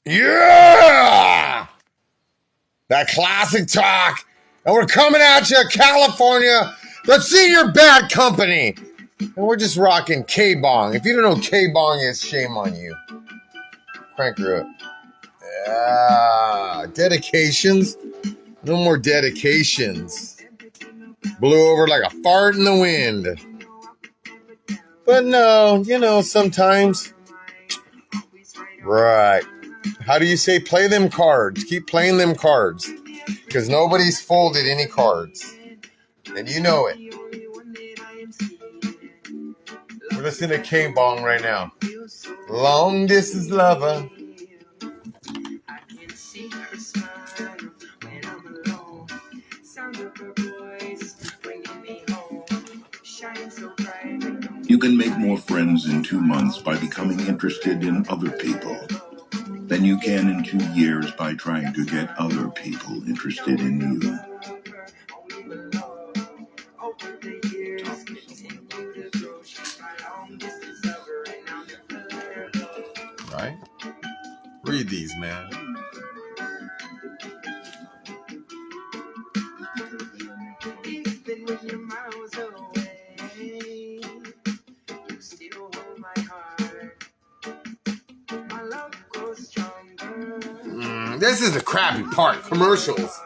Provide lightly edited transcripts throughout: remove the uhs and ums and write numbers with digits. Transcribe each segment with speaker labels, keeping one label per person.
Speaker 1: Yeah! That classic talk. And we're coming at you, California. Let's see your bad company. And we're just rocking K-Bong. If you don't know what K-Bong is, shame on you. Crank her up. Yeah. Dedications. No more dedications. Blew over like a fart in the wind. But no, you know, sometimes. Right. How do you say play them cards? Keep playing them cards. Because nobody's folded any cards. And you know it. We're listening to K-Bong right now. Long distance lover.
Speaker 2: You can make more friends in 2 months by becoming interested in other people than you can in 2 years by trying to get other people interested in you.
Speaker 1: Right? Read these, man. Even when you're miles away, you still hold my heart. My love grows stronger. This is the crappy part. Commercials.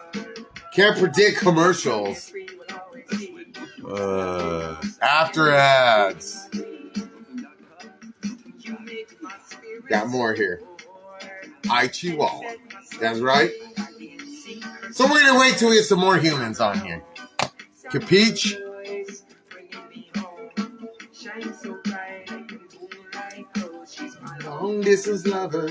Speaker 1: Can't predict commercials. After ads. Got more here. I Chihuahua. That's right. So we're going to wait till we get some more humans on here. Capiche? Long distance lover.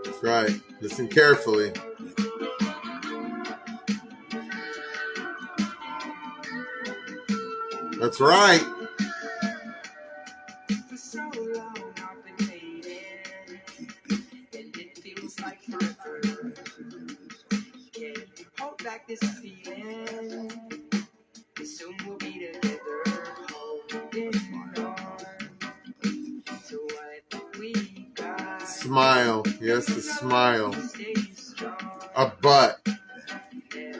Speaker 1: That's right. Listen carefully. That's right. For so long I've been waiting, and it feels like forever. Can't hold back this feeling. Soon we'll be together, holding on to what we got. Smile, yes, the smile. A butt.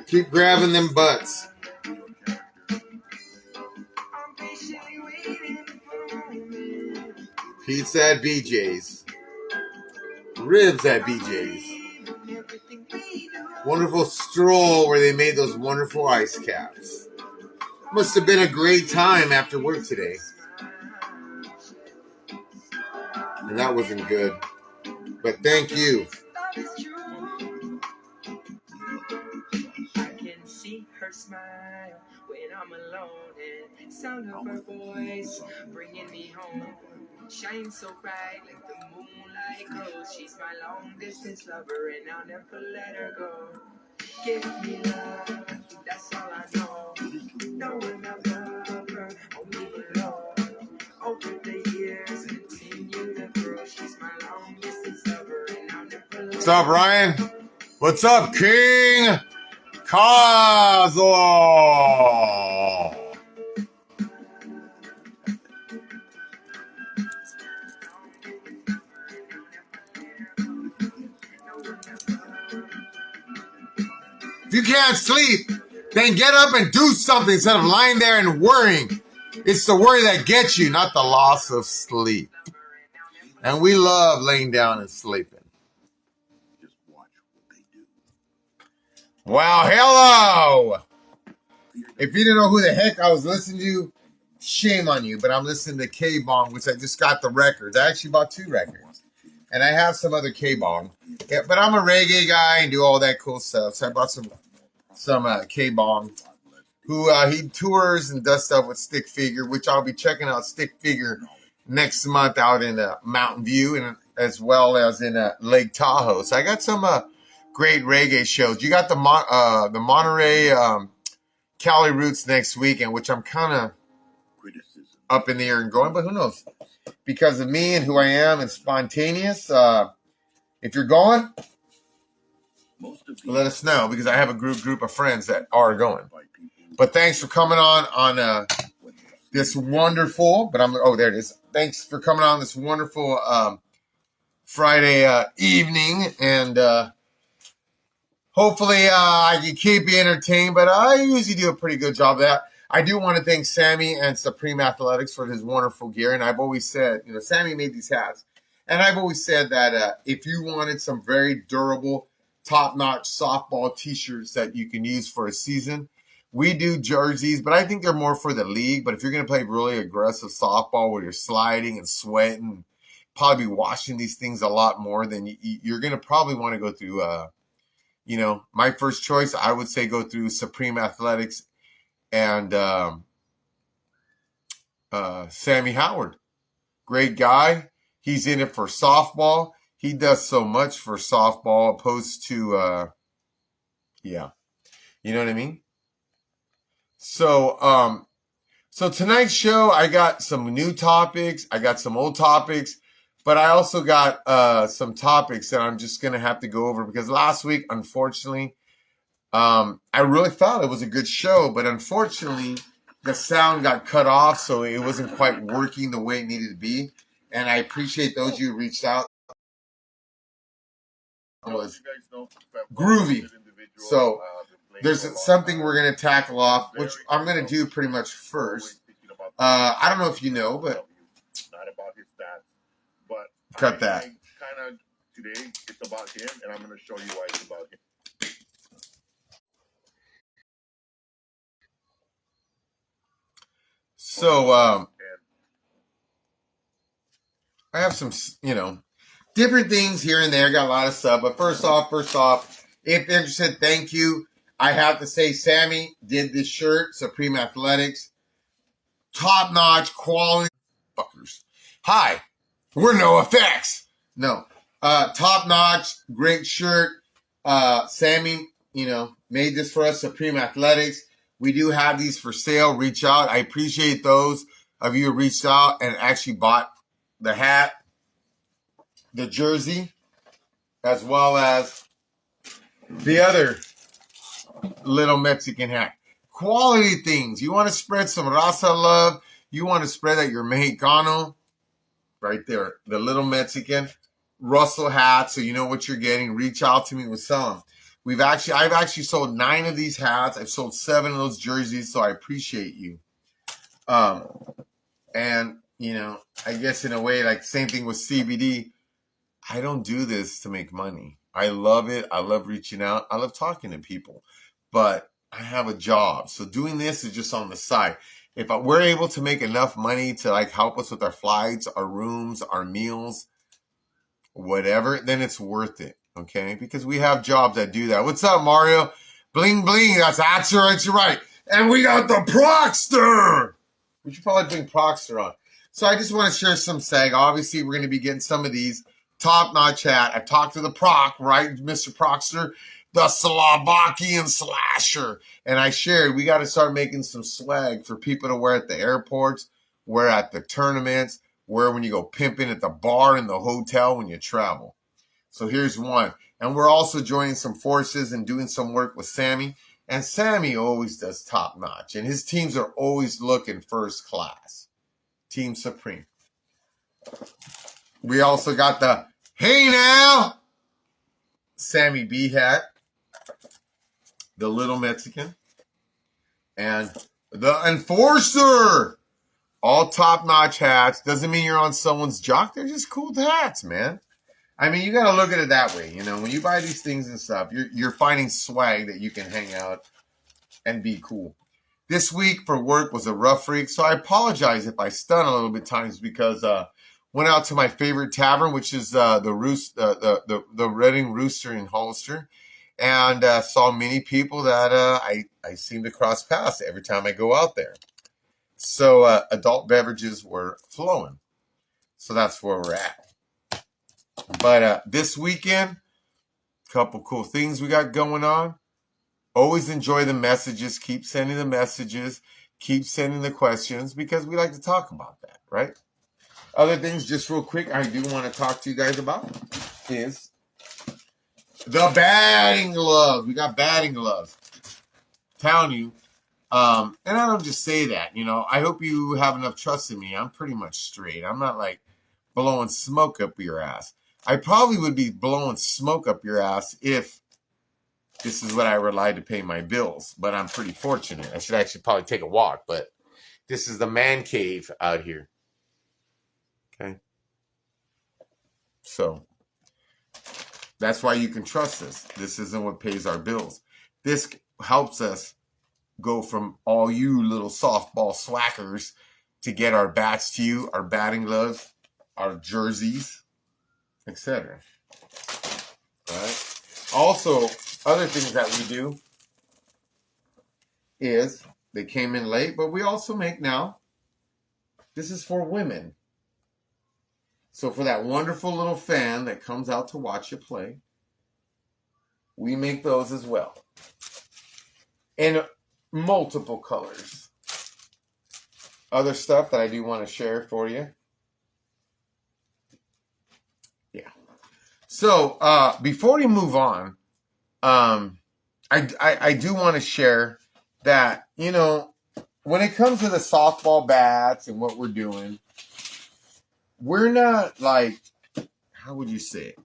Speaker 1: Keep grabbing them butts. Pizza at BJ's. Ribs at BJ's. Wonderful stroll where they made those wonderful ice caps. Must have been a great time after work today. And that wasn't good. But thank you. I can see her smile when I'm alone, and sound of her voice bringing me home. Shine so bright like the moonlight glows. She's my long distance lover, and I'll never let her go. Give me love, that's all I know. No one above her, only below. Over the years, continue to grow. She's my long distance lover, and I'll never let her go. What's up, Ryan? What's up, King Cosmo? If you can't sleep, then get up and do something instead of lying there and worrying. It's the worry that gets you, not the loss of sleep. And we love laying down and sleeping.
Speaker 2: Just watch what they do.
Speaker 1: Well, hello! If you didn't know who the heck I was listening to, shame on you. But I'm listening to K-Bong, which I just got the records. I actually bought 2 records. And I have some other K-Bong. Yeah, but I'm a reggae guy and do all that cool stuff. So I bought some K-Bong. Who he tours and does stuff with Stick Figure, which I'll be checking out Stick Figure next month out in Mountain View and as well as in Lake Tahoe. So I got some great reggae shows. You got the Monterey Cali Roots next weekend, which I'm kind of up in the air and going, but who knows? because of me and who I am and spontaneous. If you're going, let us know, because I have a group of friends that are going. But thanks for coming on this wonderful. There it is. Thanks for coming on this wonderful Friday evening, and hopefully I can keep you entertained, but I usually do a pretty good job of that. I do want to thank Sammy and Supreme Athletics for his wonderful gear. And I've always said, Sammy made these hats. And I've always said that if you wanted some very durable, top-notch softball T-shirts that you can use for a season, we do jerseys, but I think they're more for the league. But if you're going to play really aggressive softball where you're sliding and sweating, probably be washing these things a lot more, then you're going to probably want to go through my first choice, I would say go through Supreme Athletics and Sammy Howard. Great guy. He's in it for softball. He does so much for softball opposed to, you know what I mean? So tonight's show, I got some new topics. I got some old topics. But I also got some topics that I'm just going to have to go over, because last week, unfortunately, I really thought it was a good show, but unfortunately, the sound got cut off, so it wasn't quite working the way it needed to be. And I appreciate those of you who reached out. It was groovy. So there's something we're going to tackle off, which I'm going to do pretty much first. I don't know if you know, but cut that. Kind of today, it's about him, and I'm going to show you why it's about him. So, I have some, different things here and there. Got a lot of stuff. But first off, if you're interested, thank you. I have to say, Sammy did this shirt, Supreme Athletics. Top-notch quality. Fuckers. Hi, we're no effects. No. Top-notch, great shirt. Sammy, made this for us, Supreme Athletics. We do have these for sale. Reach out. I appreciate those of you who reached out and actually bought the hat, the jersey, as well as the other little Mexican hat. Quality things. You want to spread some raza love. You want to spread that you're Mexicano. Right there. The little Mexican Russell hat, so you know what you're getting. Reach out to me with some. I've actually sold 9 of these hats. I've sold 7 of those jerseys, so I appreciate you. And I guess in a way, like same thing with CBD. I don't do this to make money. I love it. I love reaching out. I love talking to people, but I have a job. So doing this is just on the side. If we're able to make enough money to help us with our flights, our rooms, our meals, whatever, then it's worth it. Okay. Because we have jobs that do that. What's up, Mario? Bling, bling. That's right. And we got the Proxter. We should probably bring Proxter on. So I just want to share some sag. Obviously, we're going to be getting some of these top-notch hat. I talked to the Proc, right, Mr. Proxter, the Slovakian slasher. And I shared, we got to start making some swag for people to wear at the airports, wear at the tournaments, wear when you go pimping at the bar in the hotel when you travel. So here's one. And we're also joining some forces and doing some work with Sammy. And Sammy always does top-notch. And his teams are always looking first class. Team Supreme. We also got the Hey Now Sammy B hat, the little Mexican, and the Enforcer. All top-notch hats. Doesn't mean you're on someone's jock. They're just cool hats, man. I mean, you got to look at it that way. When you buy these things and stuff, you're finding swag that you can hang out and be cool. This week for work was a rough week, so I apologize if I stun a little bit times, because went out to my favorite tavern, which is the Reading Rooster in Hollister, and saw many people that I seem to cross paths every time I go out there. So adult beverages were flowing. So that's where we're at. But this weekend, a couple cool things we got going on. Always enjoy the messages. Keep sending the messages. Keep sending the questions, because we like to talk about that, right? Other things, just real quick, I do want to talk to you guys about is the batting gloves. We got batting gloves. Telling you, and I don't just say that, I hope you have enough trust in me. I'm pretty much straight. I'm not like blowing smoke up your ass. I probably would be blowing smoke up your ass if this is what I relied to pay my bills, but I'm pretty fortunate. I should actually probably take a walk, but this is the man cave out here. Okay. So that's why you can trust us. This isn't what pays our bills. This helps us go from all you little softball swackers to get our bats to you, our batting gloves, our jerseys, etc. Right? Also, other things that we do is they came in late, but we also make now, this is for women. So for that wonderful little fan that comes out to watch you play, we make those as well. In multiple colors. Other stuff that I do want to share for you. Yeah. So before we move on, I do want to share that, when it comes to the softball bats and what we're doing, we're not like, how would you say it?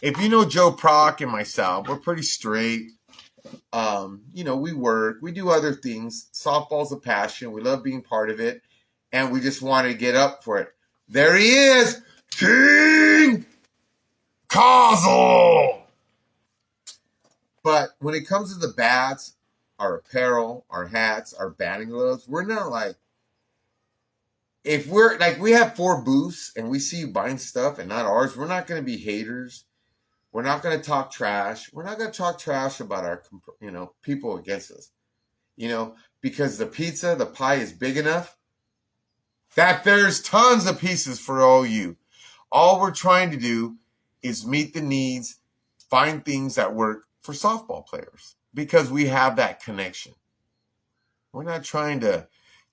Speaker 1: If you know Joe Prock and myself, we're pretty straight. We work, we do other things. Softball's a passion. We love being part of it. And we just want to get up for it. There he is, King Causal. But when it comes to the bats, our apparel, our hats, our batting gloves, we're not like, if we're like, we have 4 booths and we see you buying stuff and not ours, we're not going to be haters. We're not going to talk trash. We're not going to talk trash about our, people against us. Because the pizza, the pie is big enough that there's tons of pieces for all you. All we're trying to do is meet the needs, find things that work for softball players because we have that connection. We're not trying to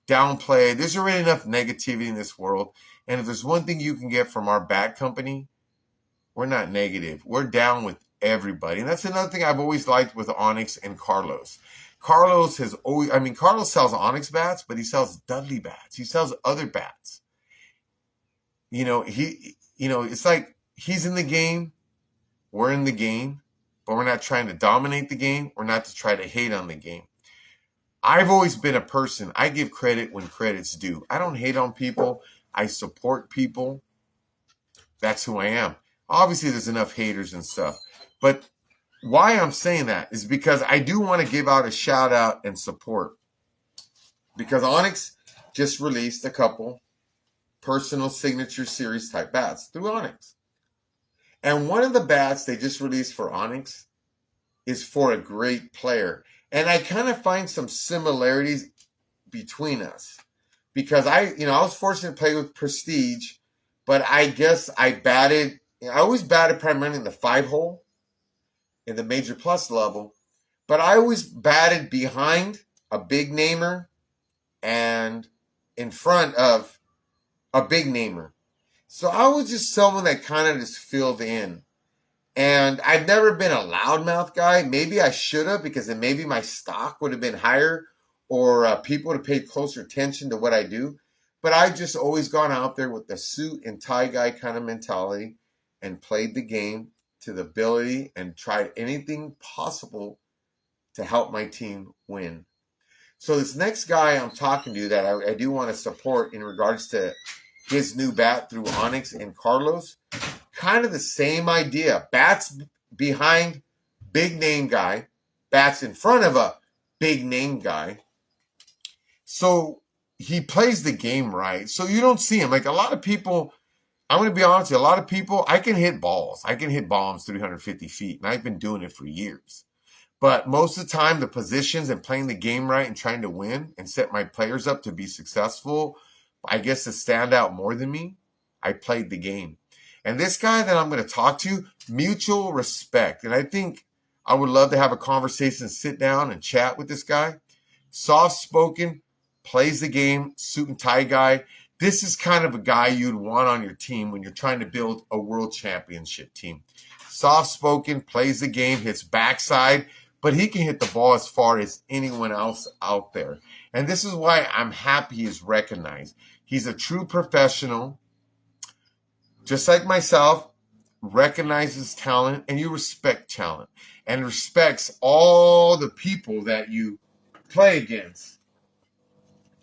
Speaker 1: downplay. There's already enough negativity in this world. And if there's one thing you can get from our bat company, we're not negative. We're down with everybody. And that's another thing I've always liked with Onyx and Carlos. Carlos sells Onyx bats, but he sells Dudley bats. He sells other bats. It's like he's in the game. We're in the game, but we're not trying to dominate the game. We're not to try to hate on the game. I've always been a person. I give credit when credit's due. I don't hate on people. I support people. That's who I am. Obviously, there's enough haters and stuff. But why I'm saying that is because I do want to give out a shout out and support. Because Onyx just released a couple personal signature series type bats through Onyx. And one of the bats they just released for Onyx is for a great player. And I kind of find some similarities between us. Because I was fortunate to play with Prestige, but I guess I always batted primarily in the 5-hole in the Major Plus level, but I always batted behind a big namer and in front of a big namer. So I was just someone that kind of just filled in. And I've never been a loudmouth guy. Maybe I should have, because then maybe my stock would have been higher or people would have paid closer attention to what I do. But I just always gone out there with the suit and tie guy kind of mentality and played the game to the ability and tried anything possible to help my team win. So this next guy I'm talking to that I do want to support in regards to his new bat through Onyx and Carlos, kind of the same idea. Bats behind big name guy, bats in front of a big name guy. So he plays the game right. So you don't see him. Like a lot of people, I'm going to be honest with you, a lot of people, I can hit balls. I can hit bombs 350 feet, and I've been doing it for years. But most of the time, the positions and playing the game right and trying to win and set my players up to be successful, I guess to stand out more than me, I played the game. And this guy that I'm going to talk to, mutual respect. And I think I would love to have a conversation, sit down and chat with this guy. Soft-spoken, plays the game, suit and tie guy. This is kind of a guy you'd want on your team when you're trying to build a world championship team. Soft-spoken, plays the game, hits backside, but he can hit the ball as far as anyone else out there. And this is why I'm happy he's recognized. He's a true professional, just like myself, recognizes talent, and you respect talent, and respects all the people that you play against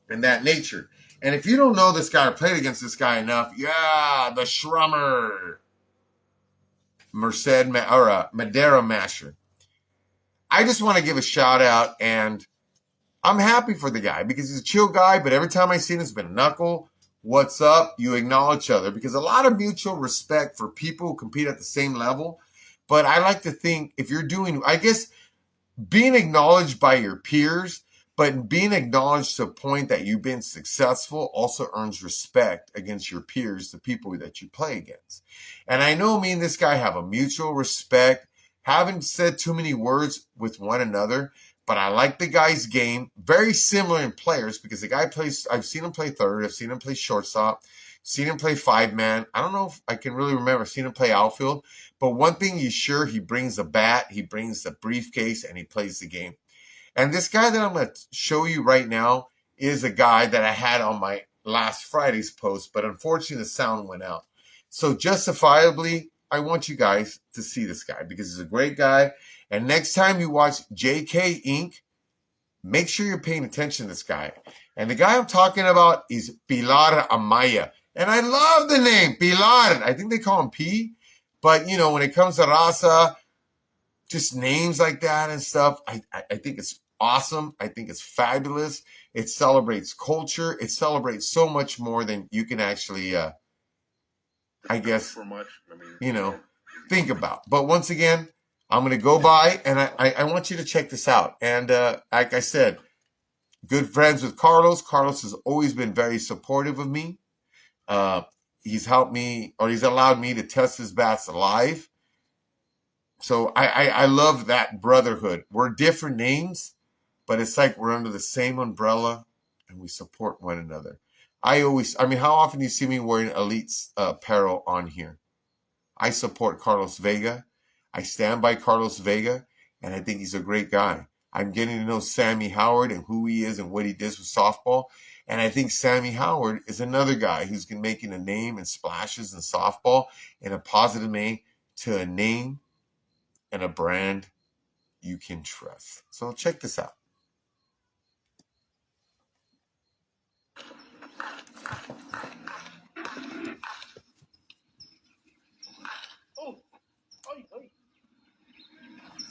Speaker 1: and that nature. And if you don't know this guy or played against this guy enough, yeah, the Shrummer, Madeira Masher. I just want to give a shout out, and I'm happy for the guy because he's a chill guy, but every time I see him, it's been a knuckle. What's up? You acknowledge each other because a lot of mutual respect for people who compete at the same level. But I like to think if you're doing, I guess, being acknowledged by your peers, but being acknowledged to a point that you've been successful also earns respect against your peers, the people that you play against. And I know me and this guy have a mutual respect, haven't said too many words with one another, but I like the guy's game. Very similar in players because the guy plays, I've seen him play third, I've seen him play shortstop, seen him play 5-man. I don't know if I can really remember, I've seen him play outfield. But one thing he's sure, he brings the bat, he brings the briefcase, and he plays the game. And this guy that I'm going to show you right now is a guy that I had on my last Friday's post, but unfortunately the sound went out. So justifiably, I want you guys to see this guy because he's a great guy. And next time you watch JK Inc., make sure you're paying attention to this guy. And the guy I'm talking about is Pilar Amaya. And I love the name, Pilar. I think they call him P. But, you know, when it comes to raza, just names like that and stuff, I think it's awesome. I think it's fabulous. It celebrates culture. It celebrates so much more than you can actually, I guess, you know, think about. But once again, I'm going to go by, and I want you to check this out. And like I said, good friends with Carlos. Carlos has always been very supportive of me. He's helped me, or he's allowed me to test his bats live. So I love that brotherhood. We're different names, but it's like we're under the same umbrella and we support one another. How often do you see me wearing Elite's apparel on here? I support Carlos Vega. I stand by Carlos Vega, and I think he's a great guy. I'm getting to know Sammy Howard and who he is and what he does with softball. And I think Sammy Howard is another guy who's making a name and splashes in softball in a positive way to a name and a brand you can trust. So check this out.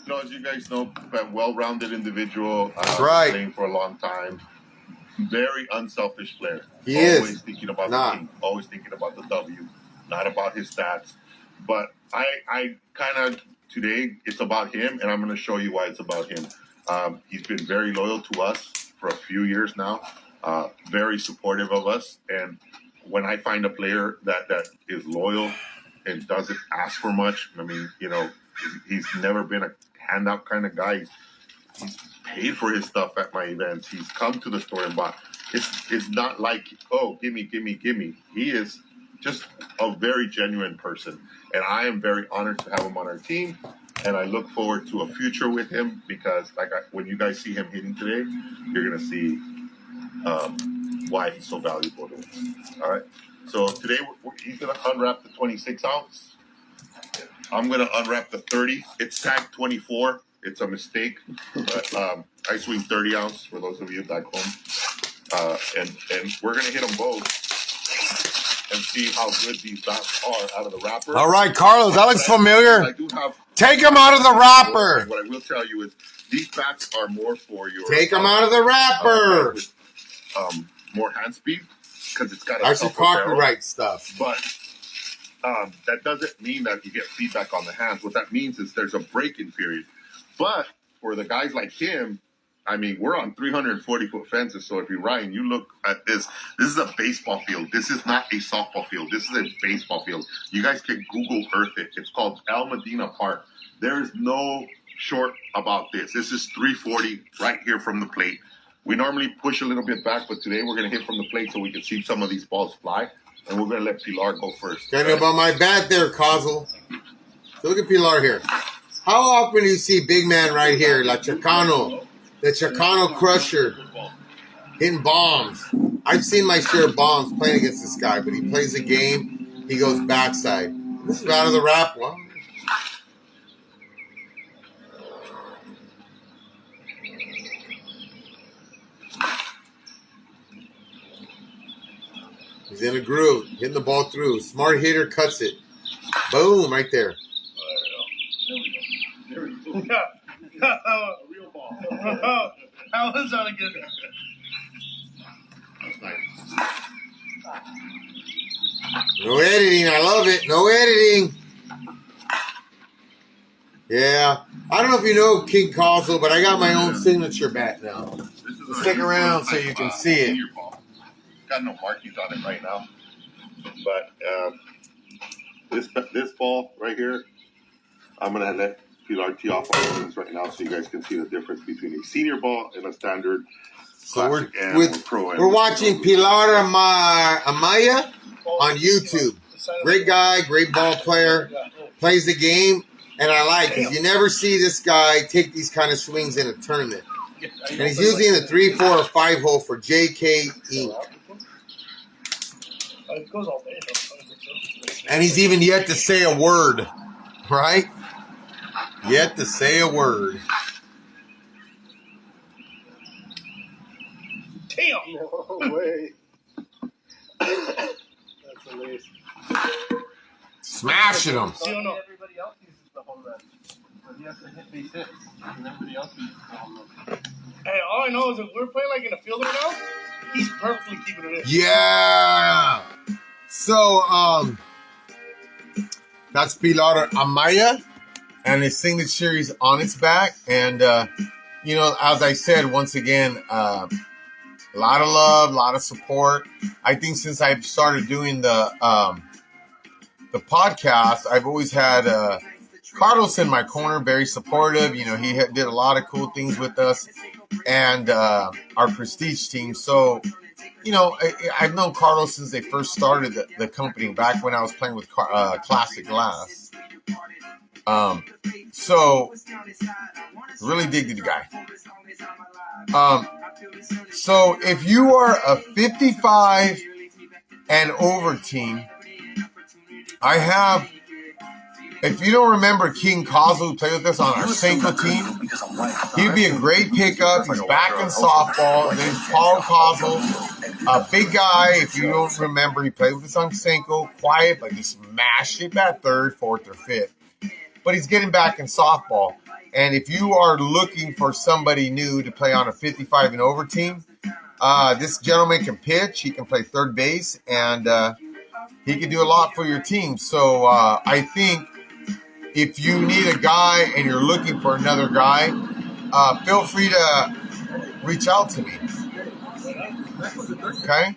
Speaker 2: You know, as you guys know, a well-rounded individual.
Speaker 1: That's right.
Speaker 2: Playing for a long time. Very unselfish player.
Speaker 1: He
Speaker 2: always
Speaker 1: is.
Speaker 2: Thinking about the team. Always thinking about the W. Not about his stats. But I kind of, today, it's about him, and I'm going to show you why it's about him. He's been very loyal to us for a few years now. Very supportive of us. And when I find a player that is loyal and doesn't ask for much, I mean, you know, he's never been a handout kind of guy. He's paid for his stuff at my events. He's come to the store and bought. It's not like, oh, gimme. He is just a very genuine person. And I am very honored to have him on our team. And I look forward to a future with him because when you guys see him hitting today, you're going to see why he's so valuable to us. All right. So today he's going to unwrap the 26 ounce. I'm going to unwrap the 30. It's tagged 24. It's a mistake. But I swing 30 ounce for those of you back home. And we're going to hit them both and see how good these bats are out of the wrapper.
Speaker 1: All right, Carlos, that looks familiar. Take them out of the wrapper.
Speaker 2: What I will tell you is these bats are more for your...
Speaker 1: Take them out of the wrapper.
Speaker 2: With, more hand speed because it's got a...
Speaker 1: That's copyright stuff.
Speaker 2: But... that doesn't mean that you get feedback on the hands. What that means is there's a break-in period. But for the guys like him, I mean, we're on 340-foot fences. So if you're Ryan, you look at this. This is a baseball field. This is not a softball field. This is a baseball field. You guys can Google Earth it. It's called El Medina Park. There is no short about this. This is 340 right here from the plate. We normally push a little bit back, but today we're going to hit from the plate so we can see some of these balls fly. And we're going to let Pilar go first.
Speaker 1: Tell me about my bat there, Cosel. So look at Pilar here. How often do you see big man right here, La Chicano, the Chicano crusher, hitting bombs? I've seen my share of bombs playing against this guy, but he plays a game, he goes backside. This is out of the wrap one. He's in a groove, hitting the ball through. Smart hitter cuts it. Boom, right there.
Speaker 2: There we go. A real ball.
Speaker 3: That was not a good one.
Speaker 2: That's nice.
Speaker 1: No editing, I love it. No editing. Yeah. I don't know if you know King Cosel, but I got my own signature bat now. Stick around so you can see it.
Speaker 2: Got no markings on it right now. But this ball right here, I'm going to let Pilar tee off on things right now so you guys can see the difference between a senior ball and a standard
Speaker 1: So
Speaker 2: classic
Speaker 1: we're watching Pilar Amaya on YouTube. Great guy, great ball player, plays the game, and I like because you never see this guy take these kind of swings in a tournament. And he's usually in the 3, 4, or 5 hole for JK Inc. And he's even yet to say a word, right? Yet to say a word.
Speaker 3: Damn!
Speaker 4: No way. That's amazing.
Speaker 1: Smashing him.
Speaker 4: Everybody else uses the home run. But he has to hit base hits. And everybody else uses the home run.
Speaker 3: Hey, all I know is if we're playing like in a field right now, he's perfectly keeping it in.
Speaker 1: Yeah. So, that's Pilar Amaya, and his signature is on its back. And, as I said, once again, a lot of love, a lot of support. I think since I've started doing the podcast, I've always had Carlos in my corner, very supportive. He did a lot of cool things with us and our prestige team. So, I've known Carlos since they first started the company back when I was playing with Classic Glass. So really dig the guy. So if you are a 55 and over team, I have. If you don't remember King Cosel, who played with us on our Senko team, he'd be a great pickup. He's back in softball. His name's Paul Cosel, a big guy. If you don't remember, he played with us on Senko. Quiet, but he smashed it at third, fourth, or fifth. But he's getting back in softball. And if you are looking for somebody new to play on a 55 and over team, this gentleman can pitch. He can play third base, and he can do a lot for your team. So I think if you need a guy and you're looking for another guy, feel free to reach out to me. Okay?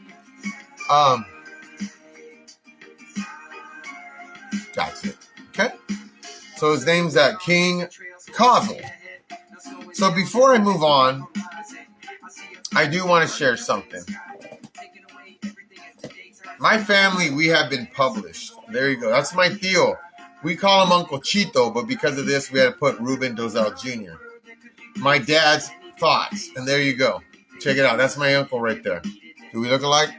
Speaker 1: That's it. Okay? So his name's King Cosel. So before I move on, I do want to share something. My family, we have been published. There you go. That's my Theo. We call him Uncle Chito, but because of this, we had to put Ruben Dozal Jr. My dad's thoughts. And there you go. Check it out. That's my uncle right there. Do we look alike?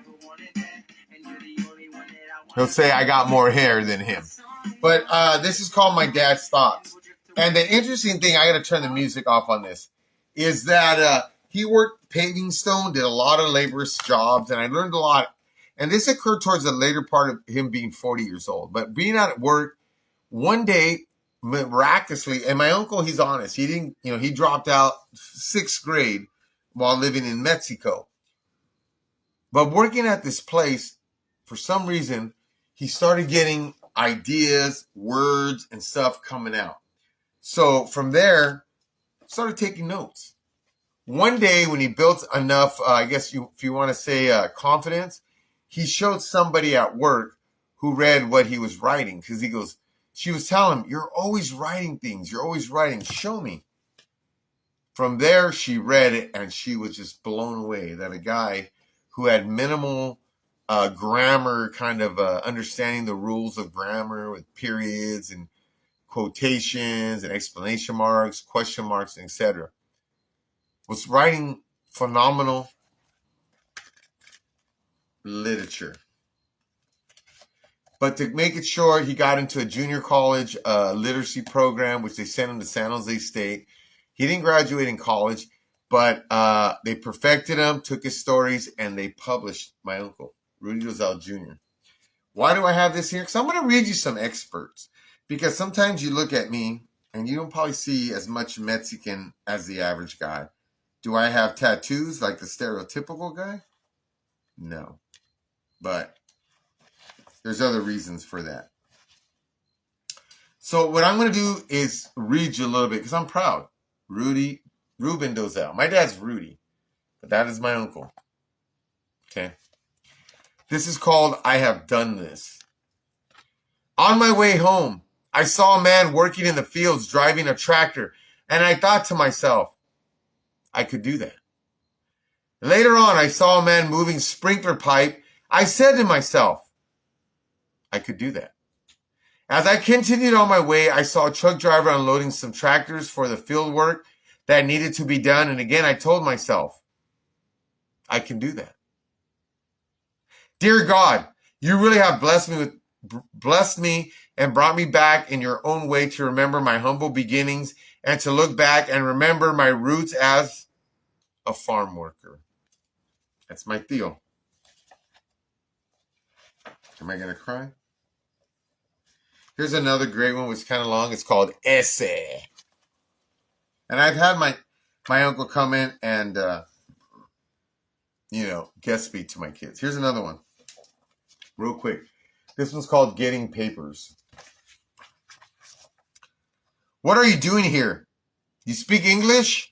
Speaker 1: He'll say I got more hair than him. But this is called My Dad's Thoughts. And the interesting thing, I got to turn the music off on this, is that he worked paving stone, did a lot of laborious jobs, and I learned a lot. And this occurred towards the later part of him being 40 years old. But being out at work, one day, miraculously, and my uncle, he's honest. He didn't, he dropped out 6th grade while living in Mexico. But working at this place, for some reason, he started getting ideas, words, and stuff coming out. So from there, started taking notes. One day when he built enough, if you want to say confidence, he showed somebody at work who read what he was writing. Because she was telling him, you're always writing things. You're always writing. Show me. From there, she read it and she was just blown away that a guy who had minimal grammar, kind of understanding the rules of grammar with periods and quotations and exclamation marks, question marks, etc., was writing phenomenal literature. But to make it short, he got into a junior college literacy program, which they sent him to San Jose State. He didn't graduate in college, but they perfected him, took his stories, and they published my uncle, Rudy Rosell Jr. Why do I have this here? Because I'm going to read you some experts. Because sometimes you look at me, and you don't probably see as much Mexican as the average guy. Do I have tattoos like the stereotypical guy? No. But there's other reasons for that. So what I'm going to do is read you a little bit because I'm proud. Ruben Dozell. My dad's Rudy, but that is my uncle. Okay. This is called I Have Done This. On my way home, I saw a man working in the fields driving a tractor, and I thought to myself, I could do that. Later on, I saw a man moving sprinkler pipe. I said to myself, I could do that. As I continued on my way, I saw a truck driver unloading some tractors for the field work that needed to be done. And again, I told myself, I can do that. Dear God, you really have blessed me and brought me back in your own way to remember my humble beginnings and to look back and remember my roots as a farm worker. That's my Theo. Am I going to cry? Here's another great one, which is kind of long. It's called Essay. And I've had my uncle come in and, guest speak to my kids. Here's another one. Real quick. This one's called Getting Papers. What are you doing here? You speak English?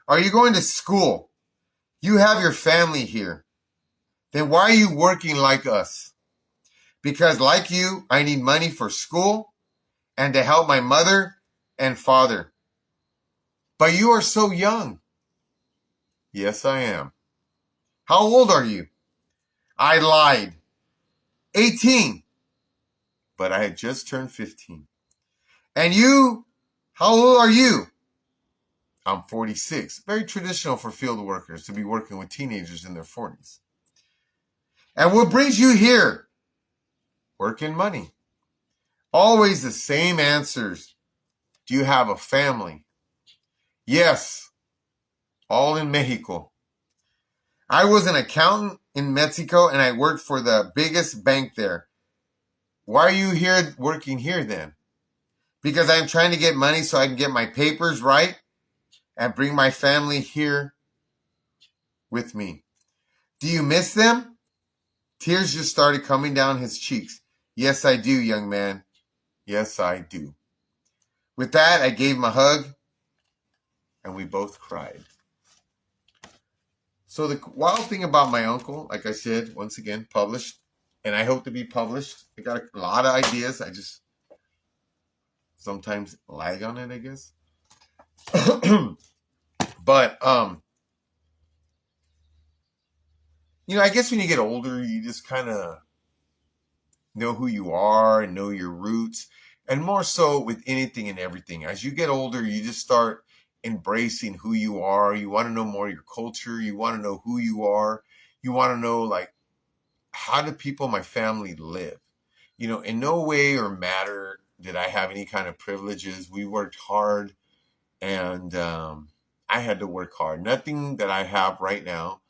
Speaker 1: Are you going to school? You have your family here. Then why are you working like us? Because like you, I need money for school and to help my mother and father. But you are so young. Yes, I am. How old are you? I lied. 18. But I had just turned 15. And you, how old are you? I'm 46. Very traditional for field workers to be working with teenagers in their 40s. And what brings you here? Work and money. Always the same answers. Do you have a family? Yes. All in Mexico. I was an accountant in Mexico and I worked for the biggest bank there. Why are you here working here then? Because I'm trying to get money so I can get my papers right and bring my family here with me. Do you miss them? Tears just started coming down his cheeks. Yes, I do, young man. Yes, I do. With that, I gave him a hug and we both cried. So the wild thing about my uncle, like I said, once again, published, and I hope to be published. I got a lot of ideas. I just sometimes lag on it, I guess. But, I guess when you get older, you just kind of know who you are and know your roots. And more so with anything and everything. As you get older, you just start embracing who you are. You want to know more of your culture. You want to know who you are. You want to know, like, how do people in my family live? In no way or matter did I have any kind of privileges. We worked hard, and I had to work hard. Nothing that I have right now,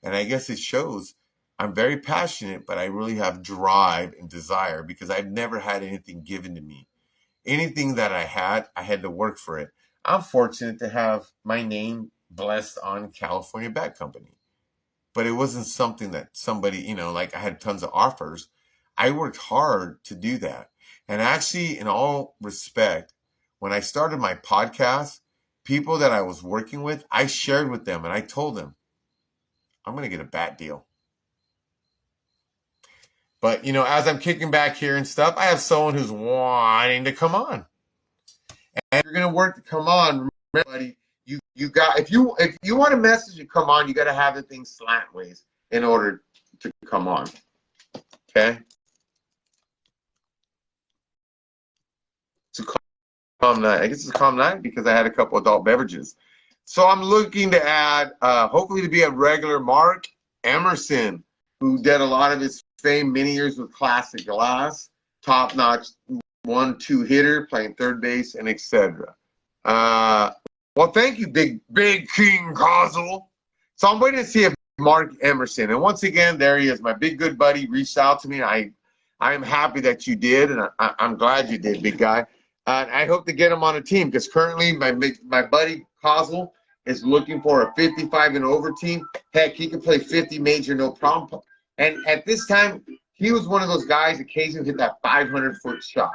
Speaker 1: and I guess it shows. I'm very passionate, but I really have drive and desire because I've never had anything given to me. Anything that I had to work for it. I'm fortunate to have my name blessed on California Bat Company. But it wasn't something that somebody, like I had tons of offers. I worked hard to do that. And actually, in all respect, when I started my podcast, people that I was working with, I shared with them and I told them, I'm going to get a bat deal. But, as I'm kicking back here and stuff, I have someone who's wanting to come on. And you're going to work to come on. Remember, buddy, you if you want a message to come on, you got to have the thing slantways in order to come on. Okay. It's a calm night. I guess it's a calm night because I had a couple adult beverages. So I'm looking to add, hopefully to be a regular, Mark Emerson, who did a lot of his fame many years with Classic Glass, top-notch 1-2 hitter, playing third base, and etc. Well, thank you, Big King Cosel. So I'm waiting to see if Mark Emerson, and once again, there he is, my big good buddy, reached out to me. I am happy that you did, and I'm glad you did, big guy. I hope to get him on a team because currently my buddy Cosel is looking for a 55 and over team. Heck, he can play 50 major, no problem. And at this time, he was one of those guys occasionally hit that 500-foot shot.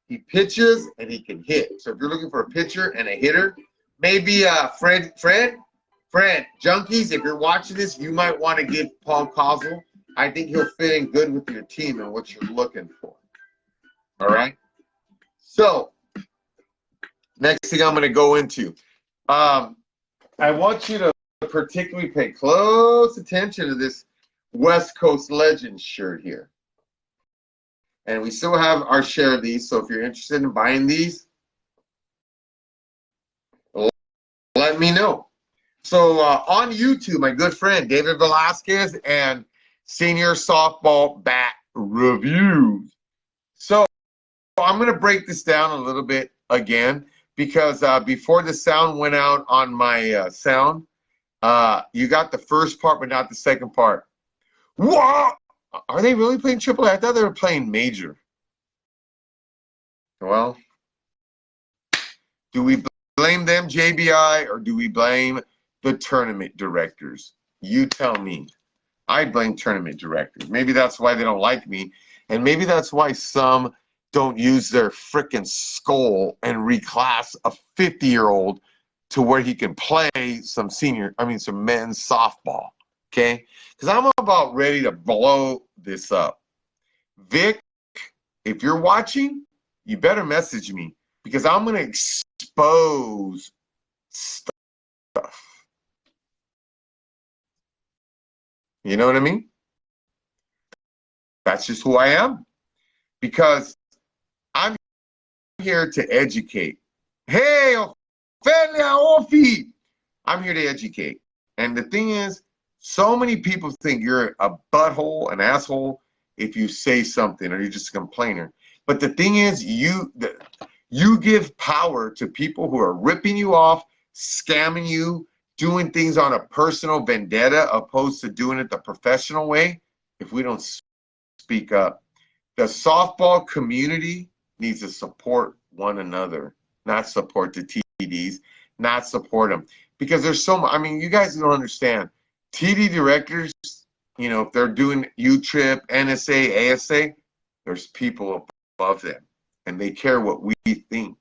Speaker 1: He pitches and he can hit. So if you're looking for a pitcher and a hitter, maybe Fred, Junkies, if you're watching this, you might want to get Paul Cosel. I think he'll fit in good with your team and what you're looking for. All right? So, next thing I'm going to go into. I want you to particularly pay close attention to this West Coast Legends shirt here. And we still have our share of these, so if you're interested in buying these, let me know. So on YouTube, my good friend David Velasquez and Senior Softball Bat Reviews. So I'm going to break this down a little bit again because before the sound went out on my sound, you got the first part but not the second part. What? Are they really playing AAA? I thought they were playing major. Well, do we blame them, JBI, or do we blame the tournament directors? You tell me. I blame tournament directors. Maybe that's why they don't like me, and maybe that's why some don't use their frickin' skull and reclass a 50-year-old to where he can play some men's softball, okay? Because I'm about ready to blow this up. Vic, if you're watching, you better message me because I'm going to expose stuff. You know what I mean? That's just who I am because I'm here to educate. Hey, Ophelia Ofi! I'm here to educate. And the thing is, so many people think you're a butthole, an asshole, if you say something or you're just a complainer. But the thing is, you give power to people who are ripping you off, scamming you, doing things on a personal vendetta opposed to doing it the professional way. If we don't speak up, the softball community needs to support one another, not support the TDs, not support them. Because there's so much, you guys don't understand. TD directors, if they're doing U-Trip, NSA, ASA, there's people above them, and they care what we think.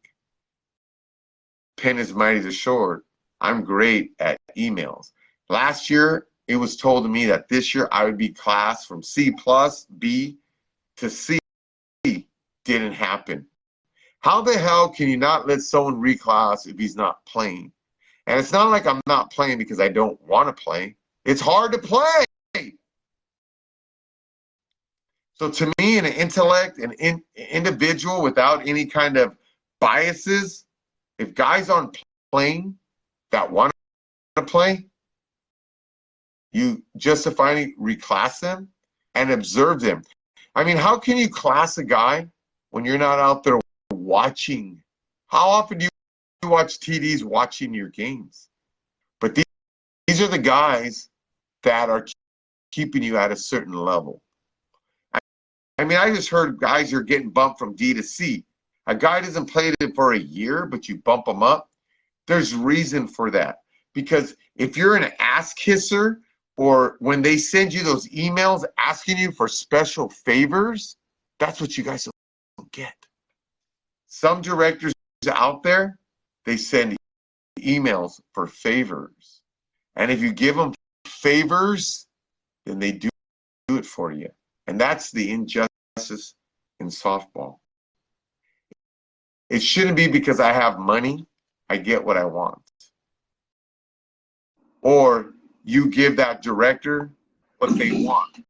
Speaker 1: Pen is mighty the sword. I'm great at emails. Last year, it was told to me that this year I would be class from C+, B to C. Didn't happen. How the hell can you not let someone reclass if he's not playing? And it's not like I'm not playing because I don't want to play. It's hard to play. So to me, an intellect, an individual without any kind of biases, if guys aren't playing that want to play, you justify reclass them and observe them. How can you class a guy when you're not out there watching? How often do you watch TDs watching your games? But these are the guys that are keeping you at a certain level. I just heard guys are getting bumped from D to C. A guy doesn't play it for a year, but you bump him up. There's reason for that. Because if you're an ass kisser, or when they send you those emails asking you for special favors, that's what you guys don't get. Some directors out there, they send emails for favors. And if you give them favors, then they do it for you. And that's the injustice in softball. It shouldn't be because I have money, I get what I want. or you give that director what they want.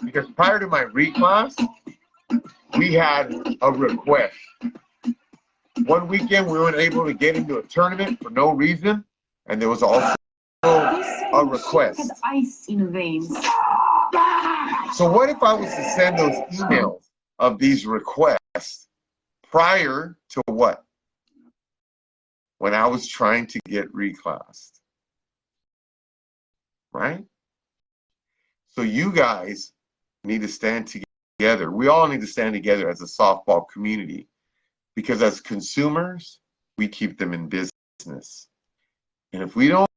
Speaker 1: Because prior to my reclass, we had a request. One weekend we weren't able to get into a tournament for no reason, and there was also a request.
Speaker 5: Ice in the veins.
Speaker 1: So what if I was to send those emails of these requests prior to what? When I was trying to get reclassed, right? So you guys need to stand together. We all need to stand together as a softball community, because as consumers, we keep them in business. And if we don't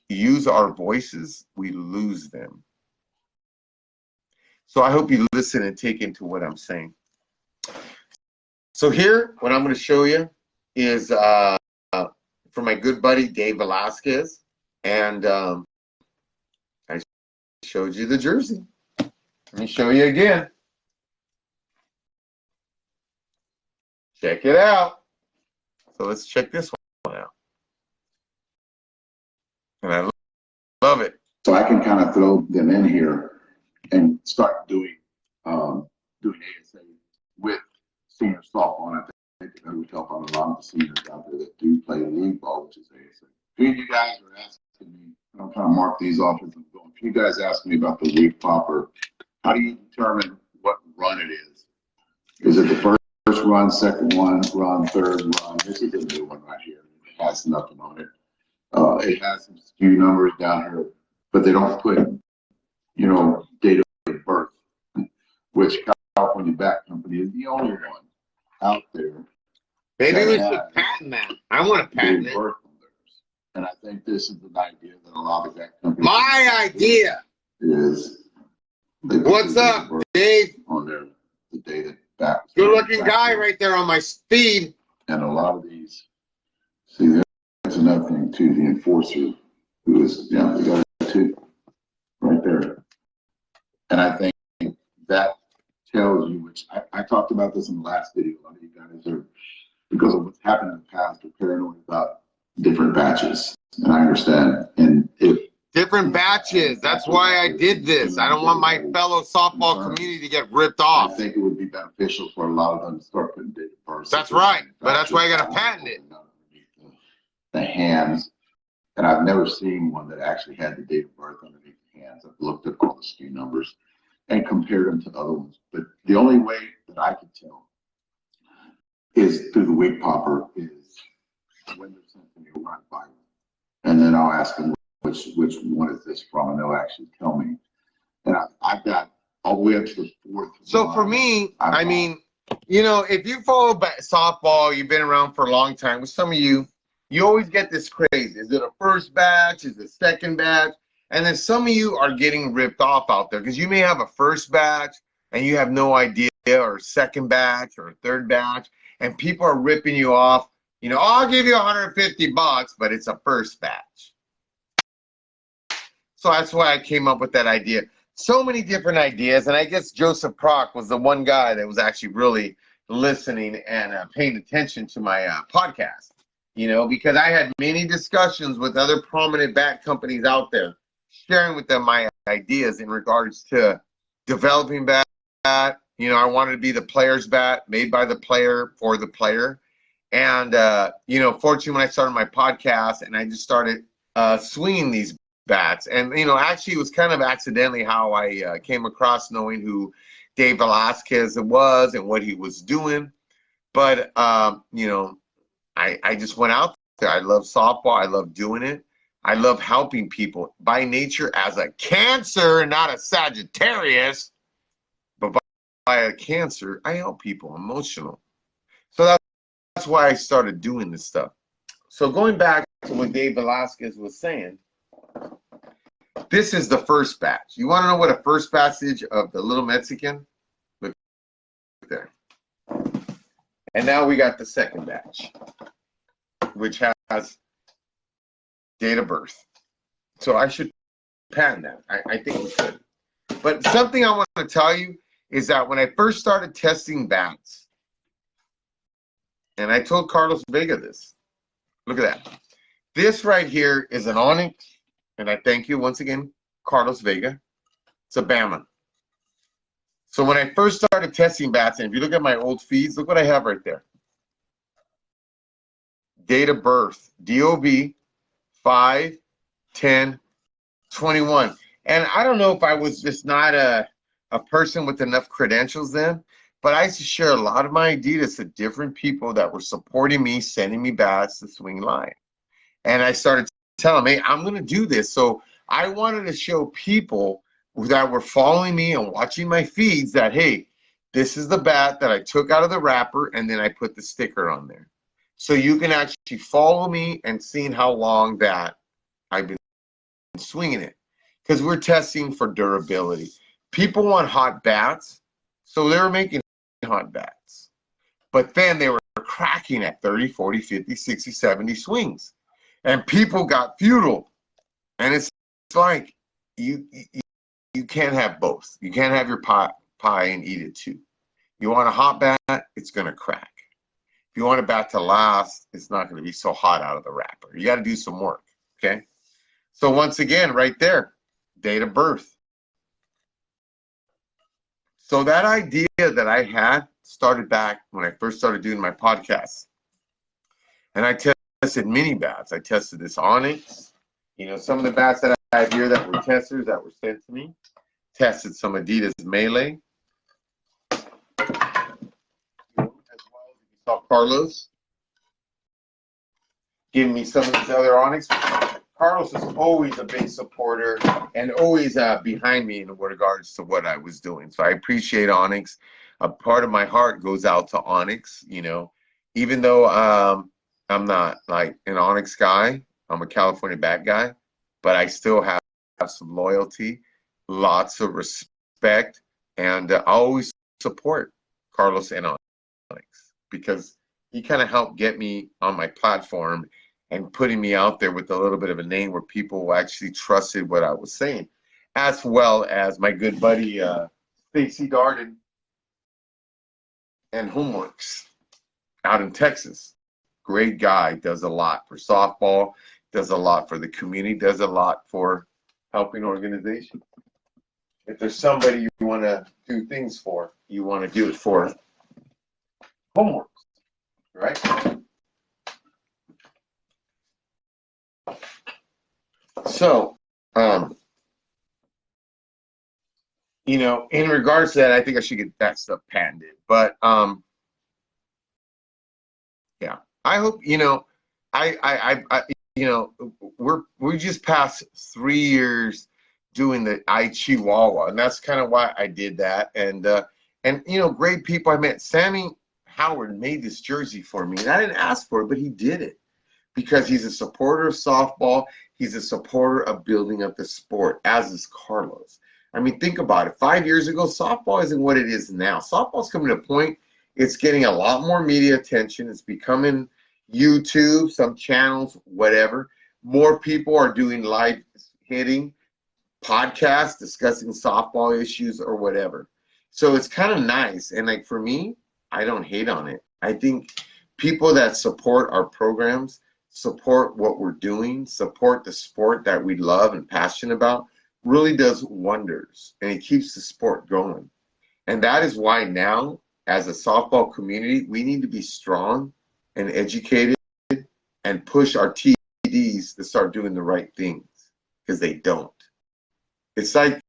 Speaker 1: use our voices, we lose them. So I hope you listen and take into what I'm saying. So here, what I'm going to show you is for my good buddy Dave Velasquez, and I showed you the jersey. Let me show you again. Check it out. So let's check this one out. And I love it.
Speaker 6: So I can kind of throw them in here and start doing ASA with senior softball. And I think that would help out a lot of the seniors out there that do play league ball, which is ASA. Few of you guys are asking me, and I'm trying to mark these off as I'm going. Few guys ask me about the week popper. How do you determine what run it is? Is it the first run, second one, run, third run? This is a new one right here. It has nothing on it. It has some SKU numbers down here, but they don't put, you know, date of birth, which California Bat Company is the only one out there.
Speaker 1: Maybe we should patent that. I want to patent it.
Speaker 6: And I think this is an idea that a lot of bat companies.
Speaker 1: My idea
Speaker 6: is.
Speaker 1: What's up, Dave?
Speaker 6: On there, the data back.
Speaker 1: Good-looking guy right there on my feed.
Speaker 6: And a lot of these. See, there's another thing too. The enforcer, who is, yeah, we got it too, right there. And I think that tells you, which I talked about this in the last video. A lot of you guys are, because of what's happened in the past, are paranoid about different batches. And I understand. And if
Speaker 1: different batches, that's why I did this. I don't want my fellow softball community to get ripped off.
Speaker 6: I think it would be beneficial for a lot of them to start putting data birth.
Speaker 1: That's right, but that's why I got to patent it.
Speaker 6: The hands, and I've never seen one that actually had the date of birth underneath the hands. I've looked at all the SKU numbers and compared them to other ones, but the only way that I could tell is through the wig popper is when they're sent to me or when I buy them, and then I'll ask them which one is this from, and they'll actually tell me. And I've got all the way up to the fourth.
Speaker 1: So for me, I mean, you know, if you follow softball, you've been around for a long time. With some of you, you always get this craze. Is it a first batch? Is it a second batch? And then some of you are getting ripped off out there because you may have a first batch and you have no idea, or a second batch or a third batch, and people are ripping you off. You know, oh, I'll give you $150, but it's a first batch. So that's why I came up with that idea. So many different ideas, and I guess Joseph Prock was the one guy that was actually really listening and paying attention to my podcast. You know, because I had many discussions with other prominent bat companies out there, sharing with them my ideas in regards to developing bat. You know, I wanted to be the player's bat, made by the player for the player. And, you know, fortunately, when I started my podcast and I just started swinging these bats, and, you know, actually it was kind of accidentally how I came across knowing who Dave Velasquez was and what he was doing. But, you know, I just went out there. I love softball. I love doing it. I love helping people. By nature, as a Cancer, not a Sagittarius, but by a Cancer, I help people, emotional. So that's why I started doing this stuff. So going back to what Dave Velasquez was saying, this is the first batch. You want to know what a first batch of the Little Mexican? Look there. And now we got the second batch, which has date of birth. So I should patent that. I think we should. But something I want to tell you is that when I first started testing bats, and I told Carlos Vega this, look at that. This right here is an onyx, and I thank you once again, Carlos Vega. It's a Bama. So when I first started testing bats, and if you look at my old feeds, look what I have right there. Date of birth, DOB, 5/10/21. And I don't know if I was just not a person with enough credentials then, but I used to share a lot of my ideas to different people that were supporting me, sending me bats to swing live. And I started telling them, hey, I'm going to do this. So I wanted to show people that were following me and watching my feeds that, hey, this is the bat that I took out of the wrapper and then I put the sticker on there. So you can actually follow me and seeing how long that I've been swinging it. Because we're testing for durability. People want hot bats, so they were making hot bats. But then they were cracking at 30, 40, 50, 60, 70 swings. And people got futile. And it's like you can't have both. You can't have your pie and eat it too. You want a hot bat, it's going to crack. If you want a bat to last, it's not going to be so hot out of the wrapper. You got to do some work, okay? So once again, right there, date of birth. So that idea that I had started back when I first started doing my podcast. And I tested mini bats. I tested this onyx. You know, some of the bats that I have here that were testers that were sent to me. Tested some Adidas Melee. As well as you saw Carlos giving me some of these other onyx. Carlos is always a big supporter and always behind me in regards to what I was doing. So I appreciate Onyx. A part of my heart goes out to Onyx, you know, even though I'm not like an Onyx guy. I'm a California bat guy, but I still have some loyalty, lots of respect, and I always support Carlos and Onyx because he kind of helped get me on my platform and putting me out there with a little bit of a name where people actually trusted what I was saying, as well as my good buddy Stacy Darden and Homeworks out in Texas. Great guy, does a lot for softball, does a lot for the community, does a lot for helping organizations. If there's somebody you want to do things for, you want to do it for Homeworks, right? So, you know, in regards to that, I think I should get that stuff patented. But yeah, I hope you know, you know, we just passed 3 years doing the I Chihuahua, and that's kind of why I did that. And you know, great people I met. Sammy Howard made this jersey for me, and I didn't ask for it, but he did it because he's a supporter of softball. He's a supporter of building up the sport, as is Carlos. I mean, think about it. 5 years ago, softball isn't what it is now. Softball's coming to a point, it's getting a lot more media attention. It's becoming YouTube, some channels, whatever. More people are doing live hitting, podcasts, discussing softball issues or whatever. So it's kind of nice. And like for me, I don't hate on it. I think people that support our programs, support what we're doing, support the sport that we love and passionate about, really does wonders, and it keeps the sport going. And that is why now, as a softball community, we need to be strong and educated and push our TDs to start doing the right things, because they don't. It's like,